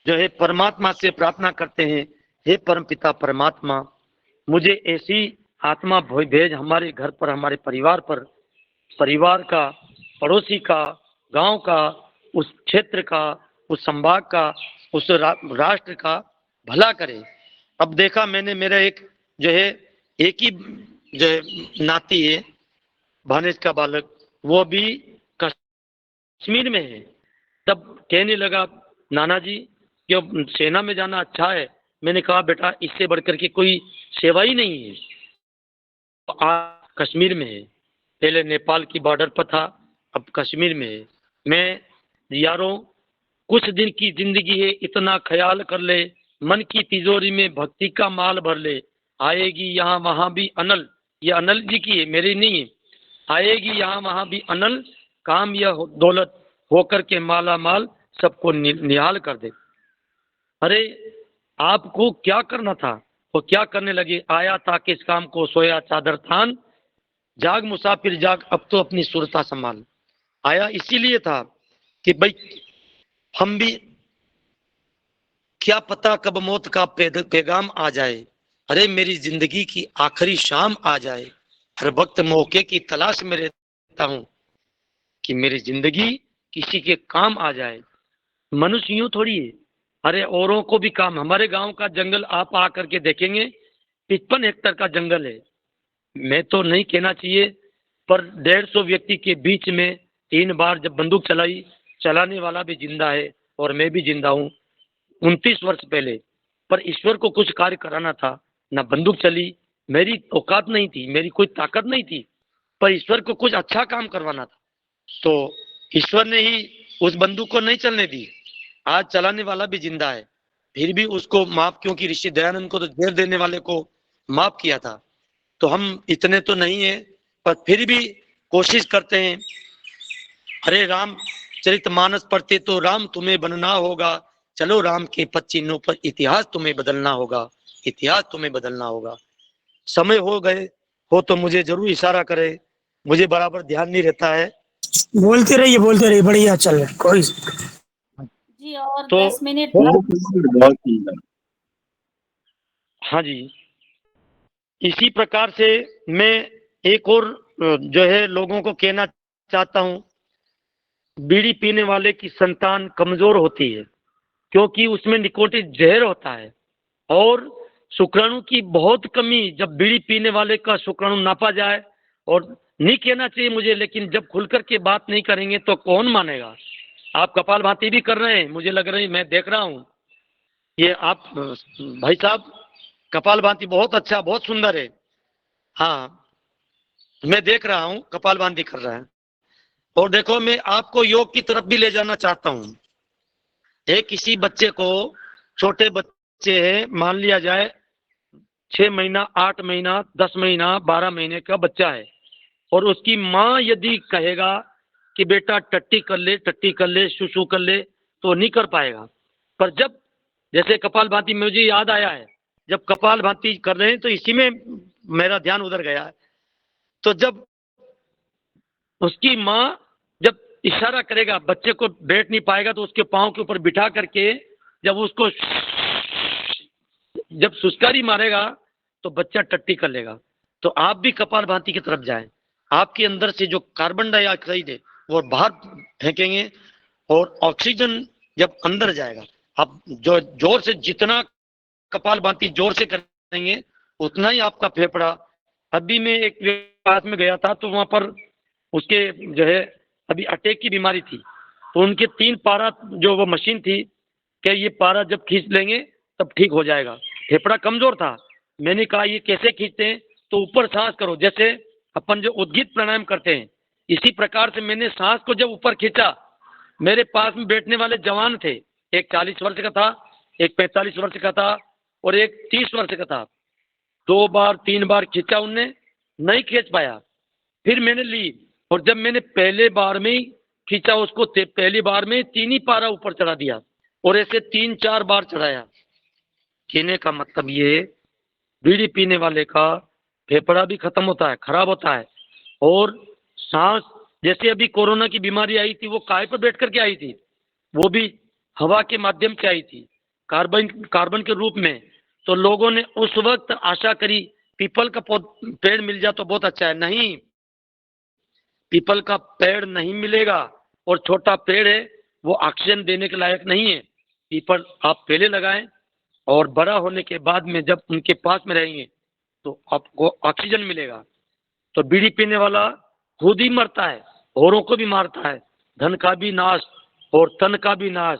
जो है परमात्मा से प्रार्थना करते हैं, हे परम पिता परमात्मा, मुझे ऐसी आत्मा भेज हमारे घर पर, हमारे परिवार पर, परिवार का, पड़ोसी का, गांव का, उस क्षेत्र का, उस संभाग का, उस राष्ट्र का भला करे। अब देखा मैंने, मेरा एक जो है एक ही जो है नाती है, भानेज का बालक, वो भी कश्मीर में है। तब कहने लगा, नाना जी क्यों सेना में जाना अच्छा है। मैंने कहा बेटा इससे बढ़कर के कोई सेवा ही नहीं है। आज कश्मीर में है, पहले नेपाल की बॉर्डर पर था, अब कश्मीर में है। मैं यारों, कुछ दिन की जिंदगी है, इतना ख्याल कर ले, मन की तिजोरी में भक्ति का माल भर ले, आएगी यहाँ वहाँ भी अनल। ये अनल जी की है, मेरी नहीं है। आएगी यहाँ वहाँ भी अनल, काम यह दौलत होकर के माला माल सबको निहाल कर दे। अरे आपको क्या करना था वो क्या करने लगे। आया था किस काम को, सोया चादर थान, जाग मुसाफिर जाग, अब तो अपनी सुरता संभाल। आया इसीलिए था कि भाई हम भी, क्या पता कब मौत का पैगाम आ जाए। अरे मेरी जिंदगी की आखिरी शाम आ जाए, हर वक्त मौके की तलाश में रहता हूं कि मेरी जिंदगी किसी के काम आ जाए। मनुष्य यूं थोड़ी है, अरे औरों को भी काम। हमारे गांव का जंगल आप आकर के देखेंगे, 55 हेक्टेयर का जंगल है। मैं तो नहीं कहना चाहिए, पर 150 व्यक्ति के बीच में 3 बार जब बंदूक चलाई, चलाने वाला भी जिंदा है और मैं भी जिंदा हूँ 29 वर्ष पहले। पर ईश्वर को कुछ कार्य कराना था, ना बंदूक चली, मेरी औकात नहीं थी, मेरी कोई ताकत नहीं थी, पर ईश्वर को कुछ अच्छा काम करवाना था। तो ईश्वर ने ही उस बंदूक को नहीं चलने दी। आज चलाने वाला भी जिंदा है, फिर भी उसको माफ, क्योंकि ऋषि दयानंद को तो जेल देने वाले को माफ किया था। तो हम इतने तो नहीं है, पर फिर भी कोशिश करते हैं। अरे राम चरितमानस पढ़ते तो राम तुम्हें बनना होगा, चलो राम के 5 चिन्हों पर इतिहास तुम्हें बदलना होगा, इतिहास तुम्हें बदलना होगा। समय हो गए हो तो मुझे जरूर इशारा करे, मुझे बराबर ध्यान नहीं रहता है। बोलते रहिए, बढ़िया चल रहा है, कोई जी। और तो 10 मिनट बहुत सुंदर। हाँ जी, इसी प्रकार से मैं एक और जो है लोगों को कहना चाहता हूँ, बीड़ी पीने वाले की संतान कमजोर होती है, क्योंकि उसमें निकोटिन जहर होता है और शुक्राणु की बहुत कमी। जब बीड़ी पीने वाले का शुक्राणु नापा जाए और नहीं कहना चाहिए मुझे, लेकिन जब खुलकर के बात नहीं करेंगे तो कौन मानेगा। आप कपालभाति भी कर रहे हैं, मुझे लग रही, मैं देख रहा हूँ ये आप भाई साहब कपालभाति बहुत अच्छा, बहुत सुंदर है। हाँ, मैं देख रहा हूँ कपालभाति कर रहा है। और देखो, मैं आपको योग की तरफ भी ले जाना चाहता हूँ। एक किसी बच्चे को, छोटे बच्चे हैं, मान लिया जाए 6 महीना, 8 महीना, 10 महीना, 12 महीने का बच्चा है, और उसकी माँ यदि कहेगा कि बेटा टट्टी कर ले, सुसु कर ले, तो नहीं कर पाएगा। पर जब जैसे कपालभाति में मुझे याद आया है, जब कपालभाति कर रहे हैं तो इसी में मेरा ध्यान उधर गया है। तो जब उसकी माँ जब इशारा करेगा, बच्चे को बैठ नहीं पाएगा तो उसके पाँव के ऊपर बिठा करके जब उसको जब सुस्कारी मारेगा तो बच्चा टट्टी कर लेगा। तो आप भी कपालभाति की तरफ जाएं। आपके अंदर से जो कार्बन डाइऑक्साइड है वो बाहर फेंकेंगे, और ऑक्सीजन जब अंदर जाएगा, आप जो जोर से, जितना कपालभाति जोर से करेंगे उतना ही आपका फेफड़ा। अभी मैं एक पास में गया था तो वहां पर उसके जो है अभी अटैक की बीमारी थी, तो उनके 3 पारा जो वो मशीन थी, कि ये पारा जब खींच लेंगे तब ठीक हो जाएगा। फेफड़ा कमजोर था। मैंने कहा ये कैसे खींचते हैं, तो ऊपर सांस करो, जैसे अपन जो उद्गीत प्राणायाम करते हैं, इसी प्रकार से मैंने सांस को जब ऊपर खींचा, मेरे पास में बैठने वाले जवान थे, एक 40 वर्ष का था, एक 45 वर्ष का था, और एक 30 वर्ष का था। 2 बार 3 बार खींचा, उनने नहीं खींच पाया। फिर मैंने ली, और जब मैंने पहले बार में ही खींचा उसको, पहली बार में 3 ही पारा ऊपर चढ़ा दिया, और ऐसे 3-4 बार चढ़ाया। कहने का मतलब ये, बीड़ी पीने वाले का फेफड़ा भी खत्म होता है, खराब होता है। और सांस, जैसे अभी कोरोना की बीमारी आई थी, वो काय पर बैठ करके आई थी, वो भी हवा के माध्यम से आई थी, कार्बन के रूप में। तो लोगों ने उस वक्त आशा करी पीपल का पेड़ मिल जाए तो बहुत अच्छा है। नहीं, पीपल का पेड़ नहीं मिलेगा, और छोटा पेड़ है, वो ऑक्सीजन देने के लायक नहीं है। पीपल आप पहले लगाएं, और बड़ा होने के बाद में जब उनके पास में रहेंगे तो आपको ऑक्सीजन मिलेगा। तो बीड़ी पीने वाला खुद ही मरता है, औरों को भी मारता है। धन का भी नाश, और तन का भी नाश,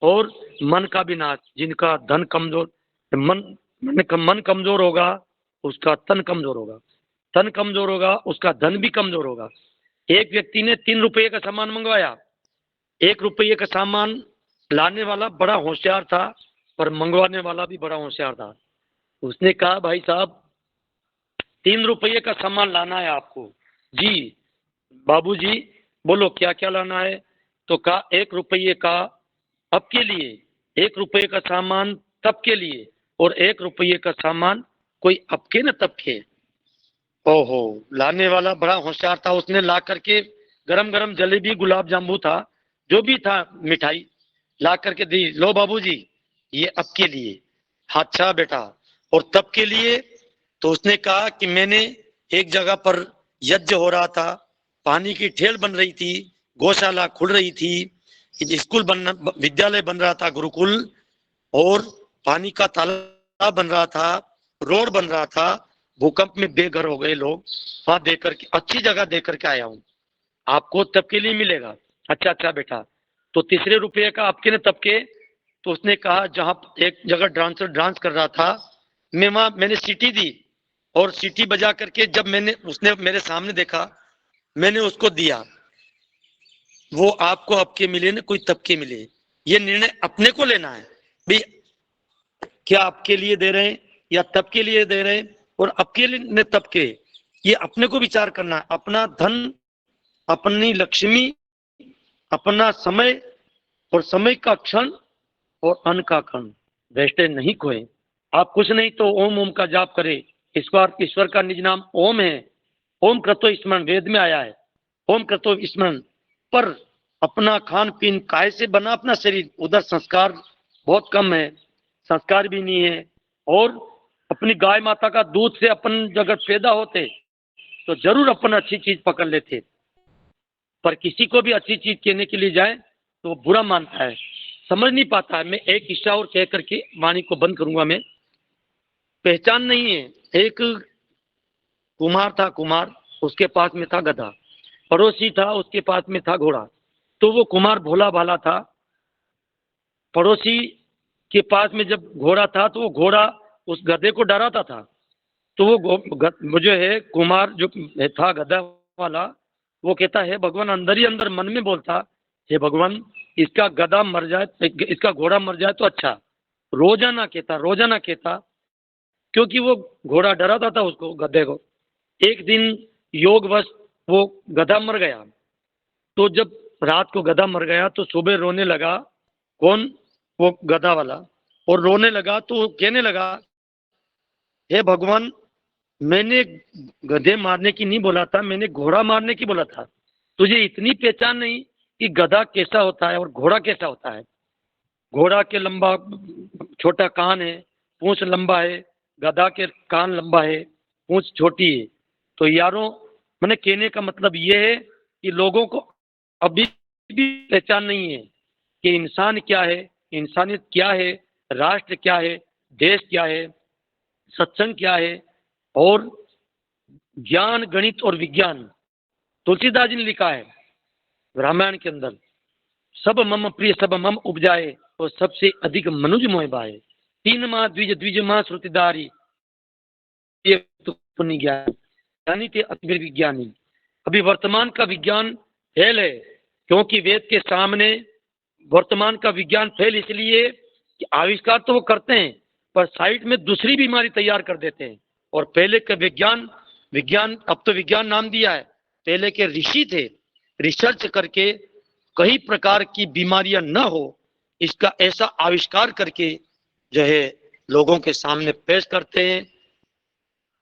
और मन का भी नाश। जिनका धन कमजोर, मन कमजोर होगा उसका तन कमजोर होगा, तन कमजोर होगा उसका धन भी कमजोर होगा। एक व्यक्ति ने 3 रुपये का सामान मंगवाया, 1 रुपये का सामान लाने वाला बड़ा होशियार था, पर मंगवाने वाला भी बड़ा होशियार था। उसने कहा भाई साहब 3 रुपये का सामान लाना है आपको। जी बाबूजी, बोलो क्या क्या लाना है। तो कहा 1 रुपये का अब के लिए, 1 रुपये का सामान तब के लिए, और 1 रुपये का सामान कोई अब के न तब के। ओहो, लाने वाला बड़ा होशियार था, उसने ला करके गरम गरम जलेबी, गुलाब जामुन था, जो भी था मिठाई, ला करके दी। लो बाबूजी, ये अब के लिए। अच्छा बेटा, और तब के लिए? तो उसने कहा कि मैंने एक जगह पर यज्ञ हो रहा था, पानी की ठेल बन रही थी, गौशाला खुल रही थी, स्कूल विद्यालय बन रहा था, गुरुकुल, और पानी का तालाब बन रहा था, रोड बन रहा था, भूकंप में बेघर हो गए लोग, वहां देकर के अच्छी जगह देकर के आया हूँ, आपको तब के लिए मिलेगा। अच्छा बेटा, तो 3 रुपये का आपके ने तब के? तो उसने कहा जहां एक जगह डांस कर रहा था, मैंने सीटी दी, और सीटी बजा करके जब उसने मेरे सामने देखा, मैंने उसको दिया। वो आपको अब के मिले न कोई तब के मिले, ये निर्णय अपने को लेना है भाई, क्या आपके लिए दे रहे हैं या तब के लिए दे रहे हैं, और अब के लिए न तब के, ये अपने को विचार करना है। अपना धन, अपनी लक्ष्मी, अपना समय, और समय का क्षण, और अन्न का कण वेस्टेज नहीं खोए। आप कुछ नहीं तो ओम का जाप करें। ईश्वर का निज नाम ओम है। ओम कृतो स्मरण, वेद में आया है, ओम कृतो स्मरण। पर अपना खान पीन काय से बना अपना शरीर, उधर संस्कार बहुत कम है, संस्कार भी नहीं है। और अपनी गाय माता का दूध से अपन अगर पैदा होते तो जरूर अपन अच्छी चीज पकड़ लेते, पर किसी को भी अच्छी चीज कहने के लिए जाए तो वो बुरा मानता है, समझ नहीं पाता है। मैं एक किस्सा और कह करके वाणी को बंद करूंगा। मैं, पहचान नहीं है, एक कुमार था, कुमार, उसके पास में था गधा, पड़ोसी था उसके पास में था घोड़ा। तो वो कुम्हार भोला भाला था, पड़ोसी के पास में जब घोड़ा था तो वो घोड़ा उस गधे को डराता था। तो वो जो है कुम्हार जो था गधा वाला, वो कहता है भगवान, अंदर ही अंदर मन में बोलता, हे भगवान इसका गधा मर जाए, इसका घोड़ा मर जाए तो अच्छा। रोजाना कहता, क्योंकि वो घोड़ा डराता था उसको, गधे को। एक दिन योगवश वो गधा मर गया। तो जब रात को गधा मर गया तो सुबह रोने लगा, कौन? वो गधा वाला। और रोने लगा तो कहने लगा, हे भगवान, मैंने गधे मारने की नहीं बोला था, मैंने घोड़ा मारने की बोला था। तुझे इतनी पहचान नहीं कि गधा कैसा होता है और घोड़ा कैसा होता है। घोड़ा के लंबा छोटा कान है, पूंछ लंबा है, गधा के कान लंबा है, पूंछ छोटी है। तो यारों, मैंने कहने का मतलब ये है कि लोगों को अभी भी पहचान नहीं है कि इंसान क्या है, इंसानियत क्या है, राष्ट्र क्या है, देश क्या है, सत्संग क्या है, और ज्ञान, गणित और विज्ञान। तुलसीदास जी ने लिखा है रामायण के अंदर, सब मम प्रिय सब मम उपजाए, और सबसे अधिक मनुज मोह भाए। तीन माह द्विज, द्विज माह श्रुतिदारी, ये तो पुण्य ज्ञान, यानी कि अति विज्ञानी। अभी वर्तमान का विज्ञान फेल है, क्योंकि वेद के सामने वर्तमान का विज्ञान फेल इसलिए कि आविष्कार तो वो करते हैं पर साइड में दूसरी बीमारी तैयार कर देते हैं। और पहले का विज्ञान अब तो विज्ञान नाम दिया है, पहले के ऋषि थे, रिसर्च करके कई प्रकार की बीमारियां न हो इसका ऐसा आविष्कार करके जो है लोगों के सामने पेश करते हैं।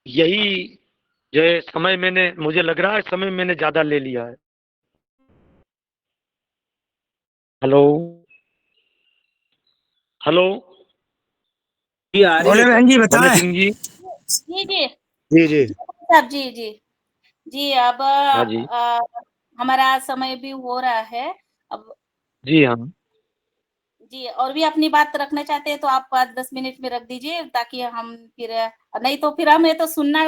यही जो है समय मुझे लग रहा है समय मैंने ज्यादा ले लिया है। हेलो हेलो जी आ रही बोले है। बहन जी, भले बताएं। सिंह जी। जी जी जी जी साहब, जी जी जी। अब हाँ जी हमारा समय भी हो रहा है अब। जी हाँ जी, और भी अपनी बात रखना चाहते हैं तो आप 5-10 मिनट में रख दीजिए, ताकि हम फिर, नहीं तो फिर हमें तो सुनना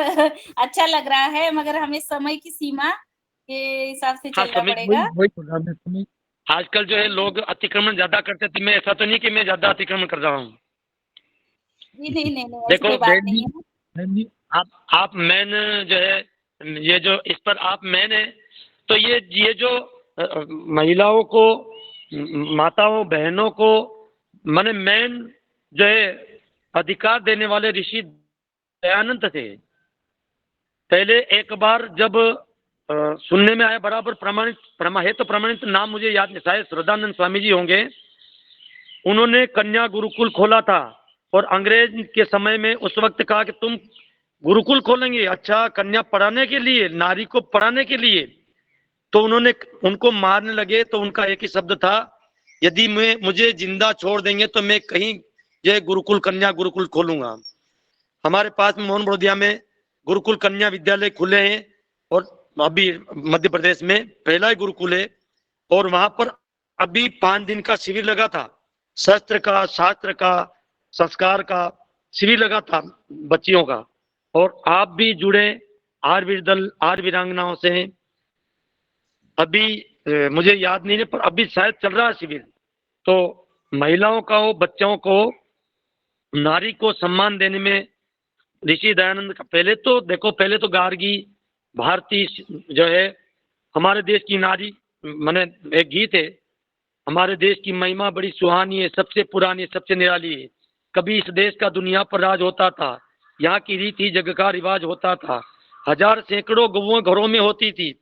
अच्छा लग रहा है, मगर हमें समय की सीमा के हिसाब से हाँ चलना समय वही पड़ेगा। वही बोल रहा हूँ मैं, समय आजकल जो है लोग अतिक्रमण ज्यादा करते थे। मैं ऐसा तो नहीं कि मैं ज्यादा अतिक्रमण कर रहा हूँ। जी नहीं नहीं नहीं, ऐसी देखो कोई बात बहन नहीं जी, है। बहन जी, आप मैन जो है, ये जो इस पर आप मैन है, तो ये जो महिलाओं को, माताओं बहनों को माने मैन जो है अधिकार देने वाले ऋषि दयानंद थे। पहले एक बार जब सुनने में आया, बराबर प्रमाणित नाम मुझे याद नहीं, शायद श्रद्धानंद स्वामी जी होंगे। उन्होंने कन्या गुरुकुल खोला था और अंग्रेज के समय में उस वक्त कहा कि तुम गुरुकुल खोलेंगे, अच्छा कन्या पढ़ाने के लिए, नारी को पढ़ाने के लिए। तो उन्होंने उनको मारने लगे तो उनका एक ही शब्द था, यदि मुझे जिंदा छोड़ देंगे तो मैं कहीं ये गुरुकुल, कन्या गुरुकुल खोलूंगा। हमारे पास में मोहन बड़ोदिया में गुरुकुल कन्या विद्यालय खुले हैं और अभी मध्य प्रदेश में पहला ही गुरुकुल है। और वहां पर अभी 5 दिन का शिविर लगा था, शास्त्र का संस्कार का शिविर लगा था बच्चियों का। और आप भी जुड़े आर वीरांगनाओं से। अभी मुझे याद नहीं है पर अभी शायद चल रहा है शिविर। तो महिलाओं का हो, बच्चों को, नारी को सम्मान देने में ऋषि दयानंद का, पहले तो देखो, पहले तो गार्गी भारती जो है हमारे देश की नारी, माने एक गीत है, हमारे देश की महिमा बड़ी सुहानी है, सबसे पुरानी, सबसे निराली है। कभी इस देश का दुनिया पर राज होता था, यहाँ की रीति जग का रिवाज होता था, हजार सैकड़ों गौएं घरों में होती थी,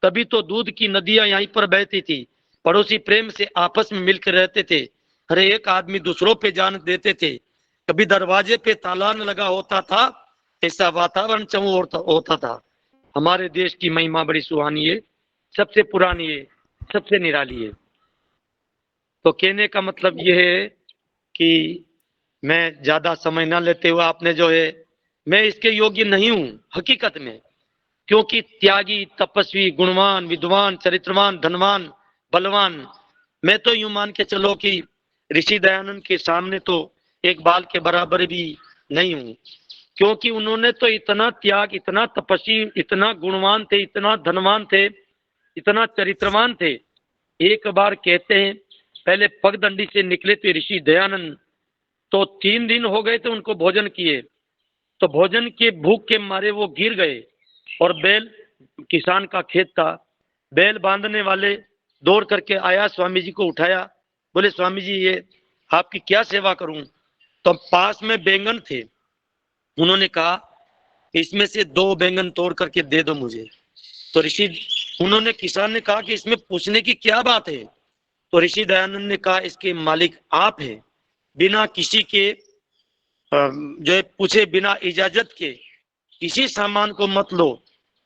तभी तो दूध की नदियां यहीं पर बहती थी, पड़ोसी प्रेम से आपस में मिलकर रहते थे, हर एक आदमी दूसरों पे जान देते थे, कभी दरवाजे पे ताला न लगा होता था, ऐसा वातावरण चमू होता था। हमारे देश की महिमा बड़ी सुहानी है, सबसे पुरानी है, सबसे निराली है। तो कहने का मतलब यह है कि मैं ज्यादा समय ना लेते हुए, आपने जो है, मैं इसके योग्य नहीं हूं हकीकत में, क्योंकि त्यागी, तपस्वी, गुणवान, विद्वान, चरित्रवान, धनवान, बलवान, मैं तो यूं मान के चलो कि ऋषि दयानंद के सामने तो एक बाल के बराबर भी नहीं हूं। क्योंकि उन्होंने तो इतना त्याग, इतना तपस्वी, इतना गुणवान थे, इतना धनवान थे, इतना चरित्रवान थे। एक बार कहते हैं पहले पगडंडी से निकले थे ऋषि दयानंद, तो 3 दिन हो गए थे उनको भोजन किए, तो भोजन के भूख के मारे वो गिर गए और बैल, किसान का खेत था, बैल बांधने वाले दौड़ करके आया, स्वामी जी को उठाया, बोले स्वामी जी ये आपकी क्या सेवा करूं। तो पास में बैंगन थे, उन्होंने कहा इसमें से 2 बैंगन तोड़ करके दे दो मुझे। तो उन्होंने, किसान ने कहा कि इसमें पूछने की क्या बात है। तो ऋषि दयानंद ने कहा इसके मालिक आप हैं, बिना किसी के जो है पूछे, बिना इजाजत के किसी सामान को मत लो।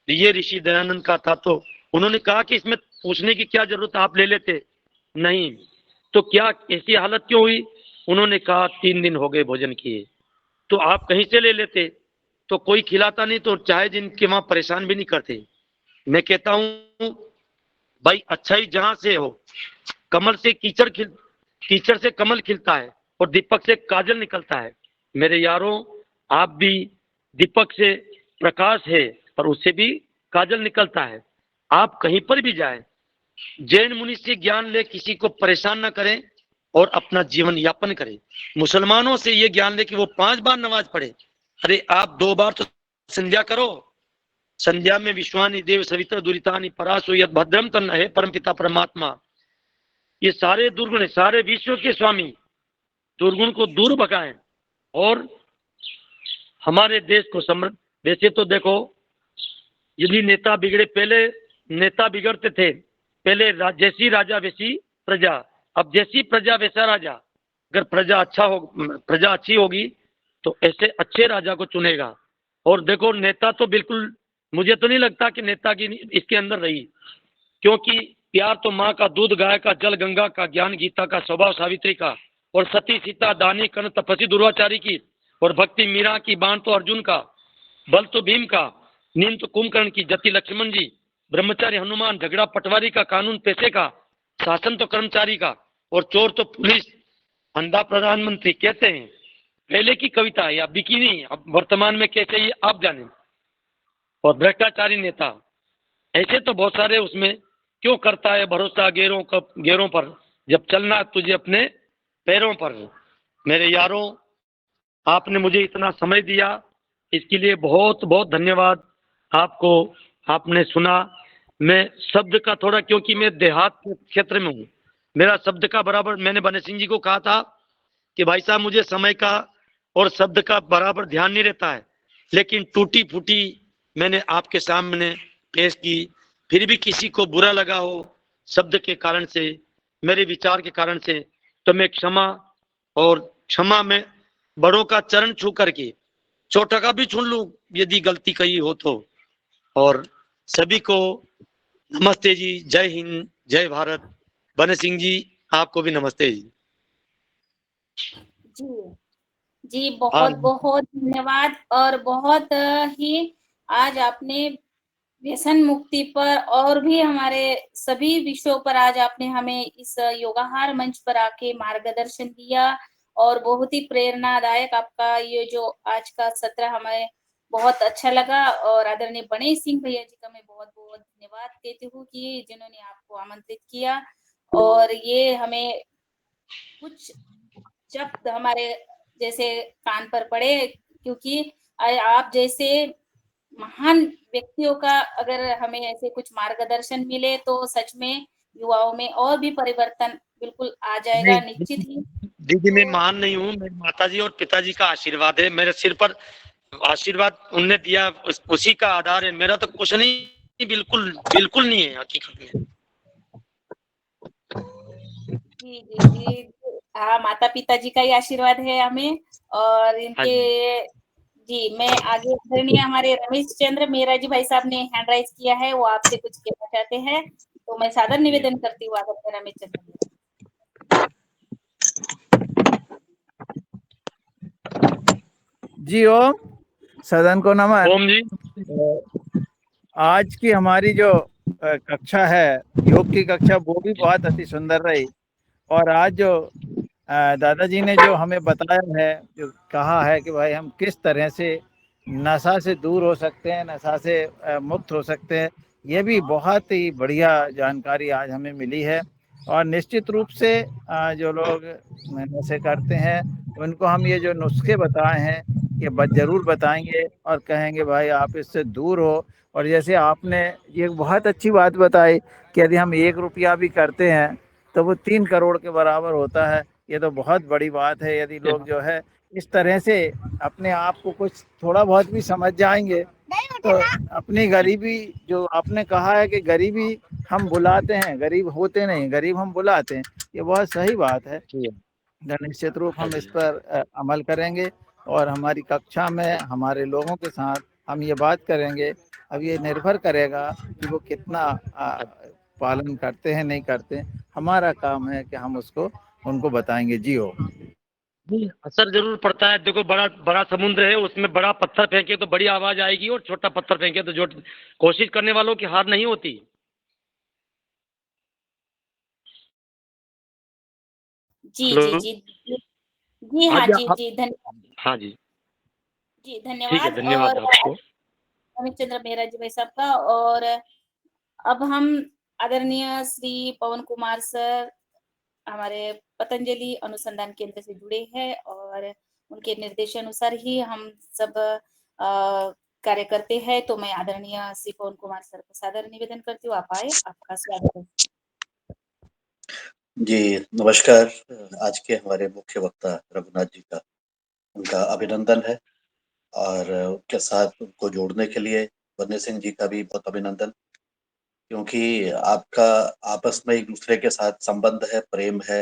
ये ऋषि दयानंद का था। तो उन्होंने कहा कि इसमें पूछने की क्या जरूरत, आप ले लेते। नहीं, तो क्या ऐसी हालत क्यों हुई। उन्होंने कहा 3 दिन हो गए भोजन किए, तो आप कहीं से ले लेते, तो कोई खिलाता नहीं, तो चाहे जिनके वहां परेशान भी नहीं करते। मैं कहता हूं भाई अच्छाई जहां से हो, कमल से कीचड़ से कमल खिलता है और दीपक से काजल निकलता है। मेरे यारों, आप भी दीपक से प्रकाश है और उससे भी काजल निकलता है। आप कहीं पर भी जाएं, जैन मुनि से ज्ञान ले, किसी को परेशान ना करें और अपना जीवन यापन करें। मुसलमानों से ये ज्ञान ले कि वो 5 बार नमाज पढ़े। अरे आप 2 बार तो संध्या करो। संध्या में विश्वानि देव सवित्र दुरितानि परासो यद भद्रम तन्न है परमपिता परमात्मा। ये सारे दुर्गुण है, सारे विश्व के स्वामी, दुर्गुण को दूर भगाएं और हमारे देश को समृद्ध। वैसे तो देखो, यदि नेता बिगड़े, पहले नेता बिगड़ते थे, पहले जैसी राजा वैसी प्रजा, अब जैसी प्रजा वैसा राजा। अगर प्रजा अच्छी होगी तो ऐसे अच्छे राजा को चुनेगा। और देखो नेता तो बिल्कुल, मुझे तो नहीं लगता कि नेता की इसके अंदर रही, क्योंकि प्यार तो माँ का, दूध गाय का, जल गंगा का, ज्ञान गीता का, स्वभाव सावित्री का, और सती सीता, दानी कर्ण तपस्वी दुर्वाचारी की, और भक्ति मीरा की, बाण तो अर्जुन का, बल तो भीम का, नींद तो कुंभकर्ण की, जति लक्ष्मण जी, ब्रह्मचारी हनुमान, झगड़ा पटवारी का, कानून पैसे का, शासन तो कर्मचारी का, और चोर तो पुलिस, अंधा प्रधानमंत्री। कहते हैं पहले की कविता है, अब बिकी नहीं, अब वर्तमान में कैसे ये आप जाने। और भ्रष्टाचारी नेता, ऐसे तो बहुत सारे। उसमें क्यों करता है भरोसा गैरों पर, जब चलना तुझे अपने पैरों पर। मेरे यारों, आपने मुझे इतना समय दिया, इसके लिए बहुत बहुत धन्यवाद आपको। आपने सुना। मैं शब्द का थोड़ा, क्योंकि मैं देहात क्षेत्र में हूँ, मेरा शब्द का बराबर, मैंने बने सिंह जी को कहा था कि भाई साहब मुझे समय का और शब्द का बराबर ध्यान नहीं रहता है, लेकिन टूटी फूटी मैंने आपके सामने पेश की। फिर भी किसी को बुरा लगा हो शब्द के कारण से, मेरे विचार के कारण से, तो मैं क्षमा में बड़ों का चरण छू करके छोटा का भी छू लूं यदि गलती कही हो तो। और सभी को नमस्ते जी, जय हिंद, जय भारत। बने सिंह जी, आपको भी नमस्ते जी। जी बहुत बहुत धन्यवाद। और बहुत ही आज आपने व्यसन मुक्ति पर और भी हमारे सभी विषयों पर आज आपने हमें इस योगाहार मंच पर आके मार्गदर्शन दिया, और बहुत ही प्रेरणादायक आपका ये जो आज का सत्र हमें बहुत अच्छा लगा। और आदरणीय बनेश सिंह भैया जी का मैं बहुत बहुत धन्यवाद देती हूँ कि जिन्होंने आपको आमंत्रित किया, और ये हमें कुछ जब हमारे जैसे कान पर पड़े, क्योंकि आप जैसे महान व्यक्तियों का अगर हमें ऐसे कुछ मार्गदर्शन मिले तो सच में युवाओं में और भी परिवर्तन बिल्कुल आ जाएगा, निश्चित ही। दीदी मैं महान नहीं हूँ, मेरी माताजी और पिताजी का आशीर्वाद है मेरे सिर पर, आशीर्वाद उनने दिया, उसी का आधार है। मेरा तो कुछ नहीं, बिल्कुल बिल्कुल नहीं है हकीकत में। जी जी जी, हाँ, माता पिताजी का ही आशीर्वाद है हमें। और इनके जी, मैं आगे आदरणीय हमारे रमेश चंद्र मेरा जी भाई साहब ने हैंड राइज किया है, वो आपसे कुछ कहना चाहते हैं, तो मैं सादर निवेदन करती हूँ आदरणीय रमेश चंद्र। जी ओम, सदन को नमन। ओम जी। आज की हमारी जो कक्षा है, योग की कक्षा, वो भी बहुत अति सुंदर रही। और आज जो दादाजी ने जो हमें बताया है, जो कहा है कि भाई हम किस तरह से नशा से दूर हो सकते हैं, नशा से मुक्त हो सकते हैं। ये भी बहुत ही बढ़िया जानकारी आज हमें मिली है। और निश्चित रूप से जो लोग नशे करते हैं उनको हम ये जो नुस्खे बताए हैं ये ज़रूर बताएंगे और कहेंगे भाई आप इससे दूर हो। और जैसे आपने ये बहुत अच्छी बात बताई कि यदि हम 1 रुपया भी करते हैं तो वो 3 करोड़ के बराबर होता है। ये तो बहुत बड़ी बात है। यदि लोग जो है इस तरह से अपने आप को कुछ थोड़ा बहुत भी समझ जाएंगे तो अपनी गरीबी, जो आपने कहा है कि गरीबी हम बुलाते हैं, गरीब होते नहीं, गरीब हम बुलाते हैं, ये बहुत सही बात है। जी निश्चित रूप हाँ हम इस जी। पर अमल करेंगे और हमारी कक्षा में हमारे लोगों के साथ हम ये बात करेंगे। अब ये निर्भर करेगा कि वो कितना पालन करते हैं नहीं करते हैं। हमारा काम है कि हम उसको उनको बताएंगे। जी हो। जी, असर ज़रूर पड़ता है। देखो बड़ा बड़ा समुद्र है, उसमें बड़ा पत्थर फेंके तो बड़ी आवाज़ आएगी और छोटा पत्थर फेंके तो जो कोशिश करने वालों की हार नहीं होती। जी, हेलो? जी, जी। जी, जी हाँ हाँ, जी, जी, आप जी, धन्यवाद। हाँ जी, जी, ठीक है, धन्यवाद। और धन्यवाद आपको। अमित चंद्र मेहरा जी भाई साहब का। और अब हम आदरणीय श्री पवन कुमार सर हमारे पतंजलि अनुसंधान केंद्र से जुड़े हैं और उनके निर्देशानुसार ही हम सब कार्य करते हैं। तो मैं आदरणीय श्री पवन कुमार सर को सादर निवेदन करती हूँ, आप आए, आपका स्वागत है। जी, नमस्कार। आज के हमारे मुख्य वक्ता रघुनाथ जी का उनका अभिनंदन है और उनके साथ उनको जोड़ने के लिए बन्ने सिंह जी का भी बहुत अभिनंदन, क्योंकि आपका आपस में एक-दूसरे के साथ संबंध है, प्रेम है,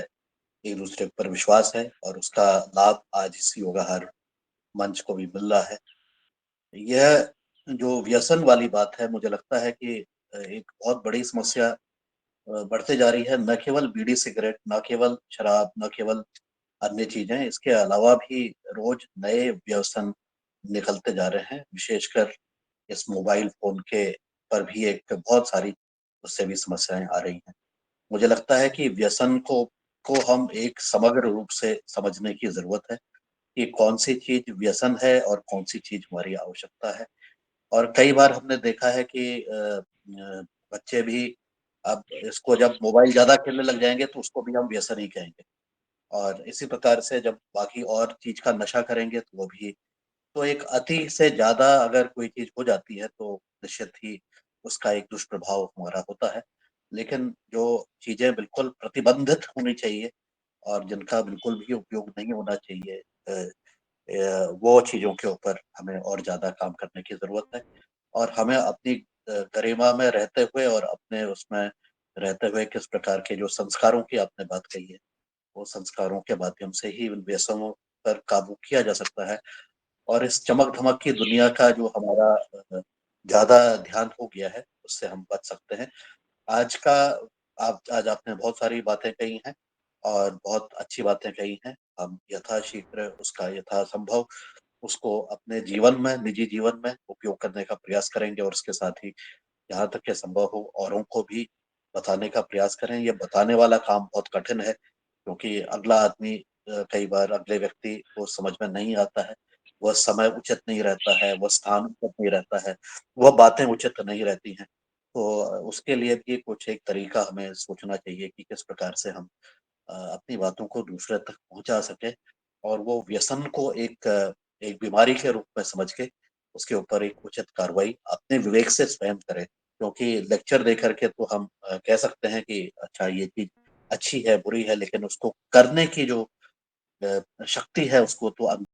एक-दूसरे पर विश्वास है और उसका लाभ आज इस योगाहार मंच को भी मिल रहा है। यह जो व्यसन वाली बात है, मुझे लगता है कि एक बहुत बड़ी समस्या बढ़ते जा रही है। न केवल बीड़ी सिगरेट, न केवल शराब, न केवल अन्य चीज़ें, इसके अलावा भी रोज़ नए व्यसन निकलते जा रहे हैं। विशेषकर इस मोबाइल फ़ोन के पर भी एक बहुत सारी उससे भी समस्याएँ आ रही हैं। मुझे लगता है कि व्यसन को हम एक समग्र रूप से समझने की ज़रूरत है कि कौन-सी चीज़ व्यसन है और कौन-सी चीज़ हमारी आवश्यकता है। और कई बार हमने देखा है कि बच्चे भी अब इसको जब मोबाइल ज़्यादा खेलने लग जाएँगे तो उसको भी हम व्यसन ही कहेंगे। और इसी प्रकार से जब बाकी और चीज़ का नशा करेंगे तो वो भी, तो एक अति से ज़्यादा अगर कोई चीज़ हो जाती है तो निश्चित ही उसका एक दुष्प्रभाव हमारा होता है। लेकिन जो चीज़ें बिल्कुल प्रतिबंधित होनी चाहिए और जिनका बिल्कुल भी उपयोग नहीं होना चाहिए, वो चीज़ों के ऊपर हमें और ज़्यादा काम करने की ज़रूरत है। और हमें अपनी गरिमा में रहते हुए और अपने उसमें रहते हुए किस प्रकार के जो संस्कारों की आपने बात कही है, वो संस्कारों के माध्यम से ही उन व्यसनों पर काबू किया जा सकता है। और इस चमक-धमक की दुनिया का जो हमारा ज़्यादा ध्यान हो गया है, उससे हम बच सकते हैं। आज का आज आपने बहुत सारी बातें कही हैं और बहुत अच्छी बातें कही हैं। हम यथाशीघ्र उसका यथासंभव उसको अपने जीवन में, निजी जीवन में उपयोग करने का प्रयास करेंगे और उसके साथ ही जहाँ तक ये संभव हो औरों को भी बताने का प्रयास करें। ये बताने वाला काम बहुत कठिन है, क्योंकि अगला आदमी कई बार अगले व्यक्ति को समझ में नहीं आता है। वह समय उचित नहीं रहता है, वह स्थान उचित नहीं रहता है, वह बातें उचित नहीं रहती हैं। तो उसके लिए भी कुछ एक तरीका हमें सोचना चाहिए कि किस प्रकार से हम अपनी बातों को दूसरे तक पहुँचा सकें और वो व्यसन को एक बीमारी के रूप में समझ के उसके ऊपर एक उचित कार्रवाई अपने विवेक से स्वयं करें। क्योंकि लेक्चर दे करके तो हम कह सकते हैं कि अच्छा ये चीज़ अच्छी है, बुरी है, लेकिन उसको करने की जो शक्ति है उसको तो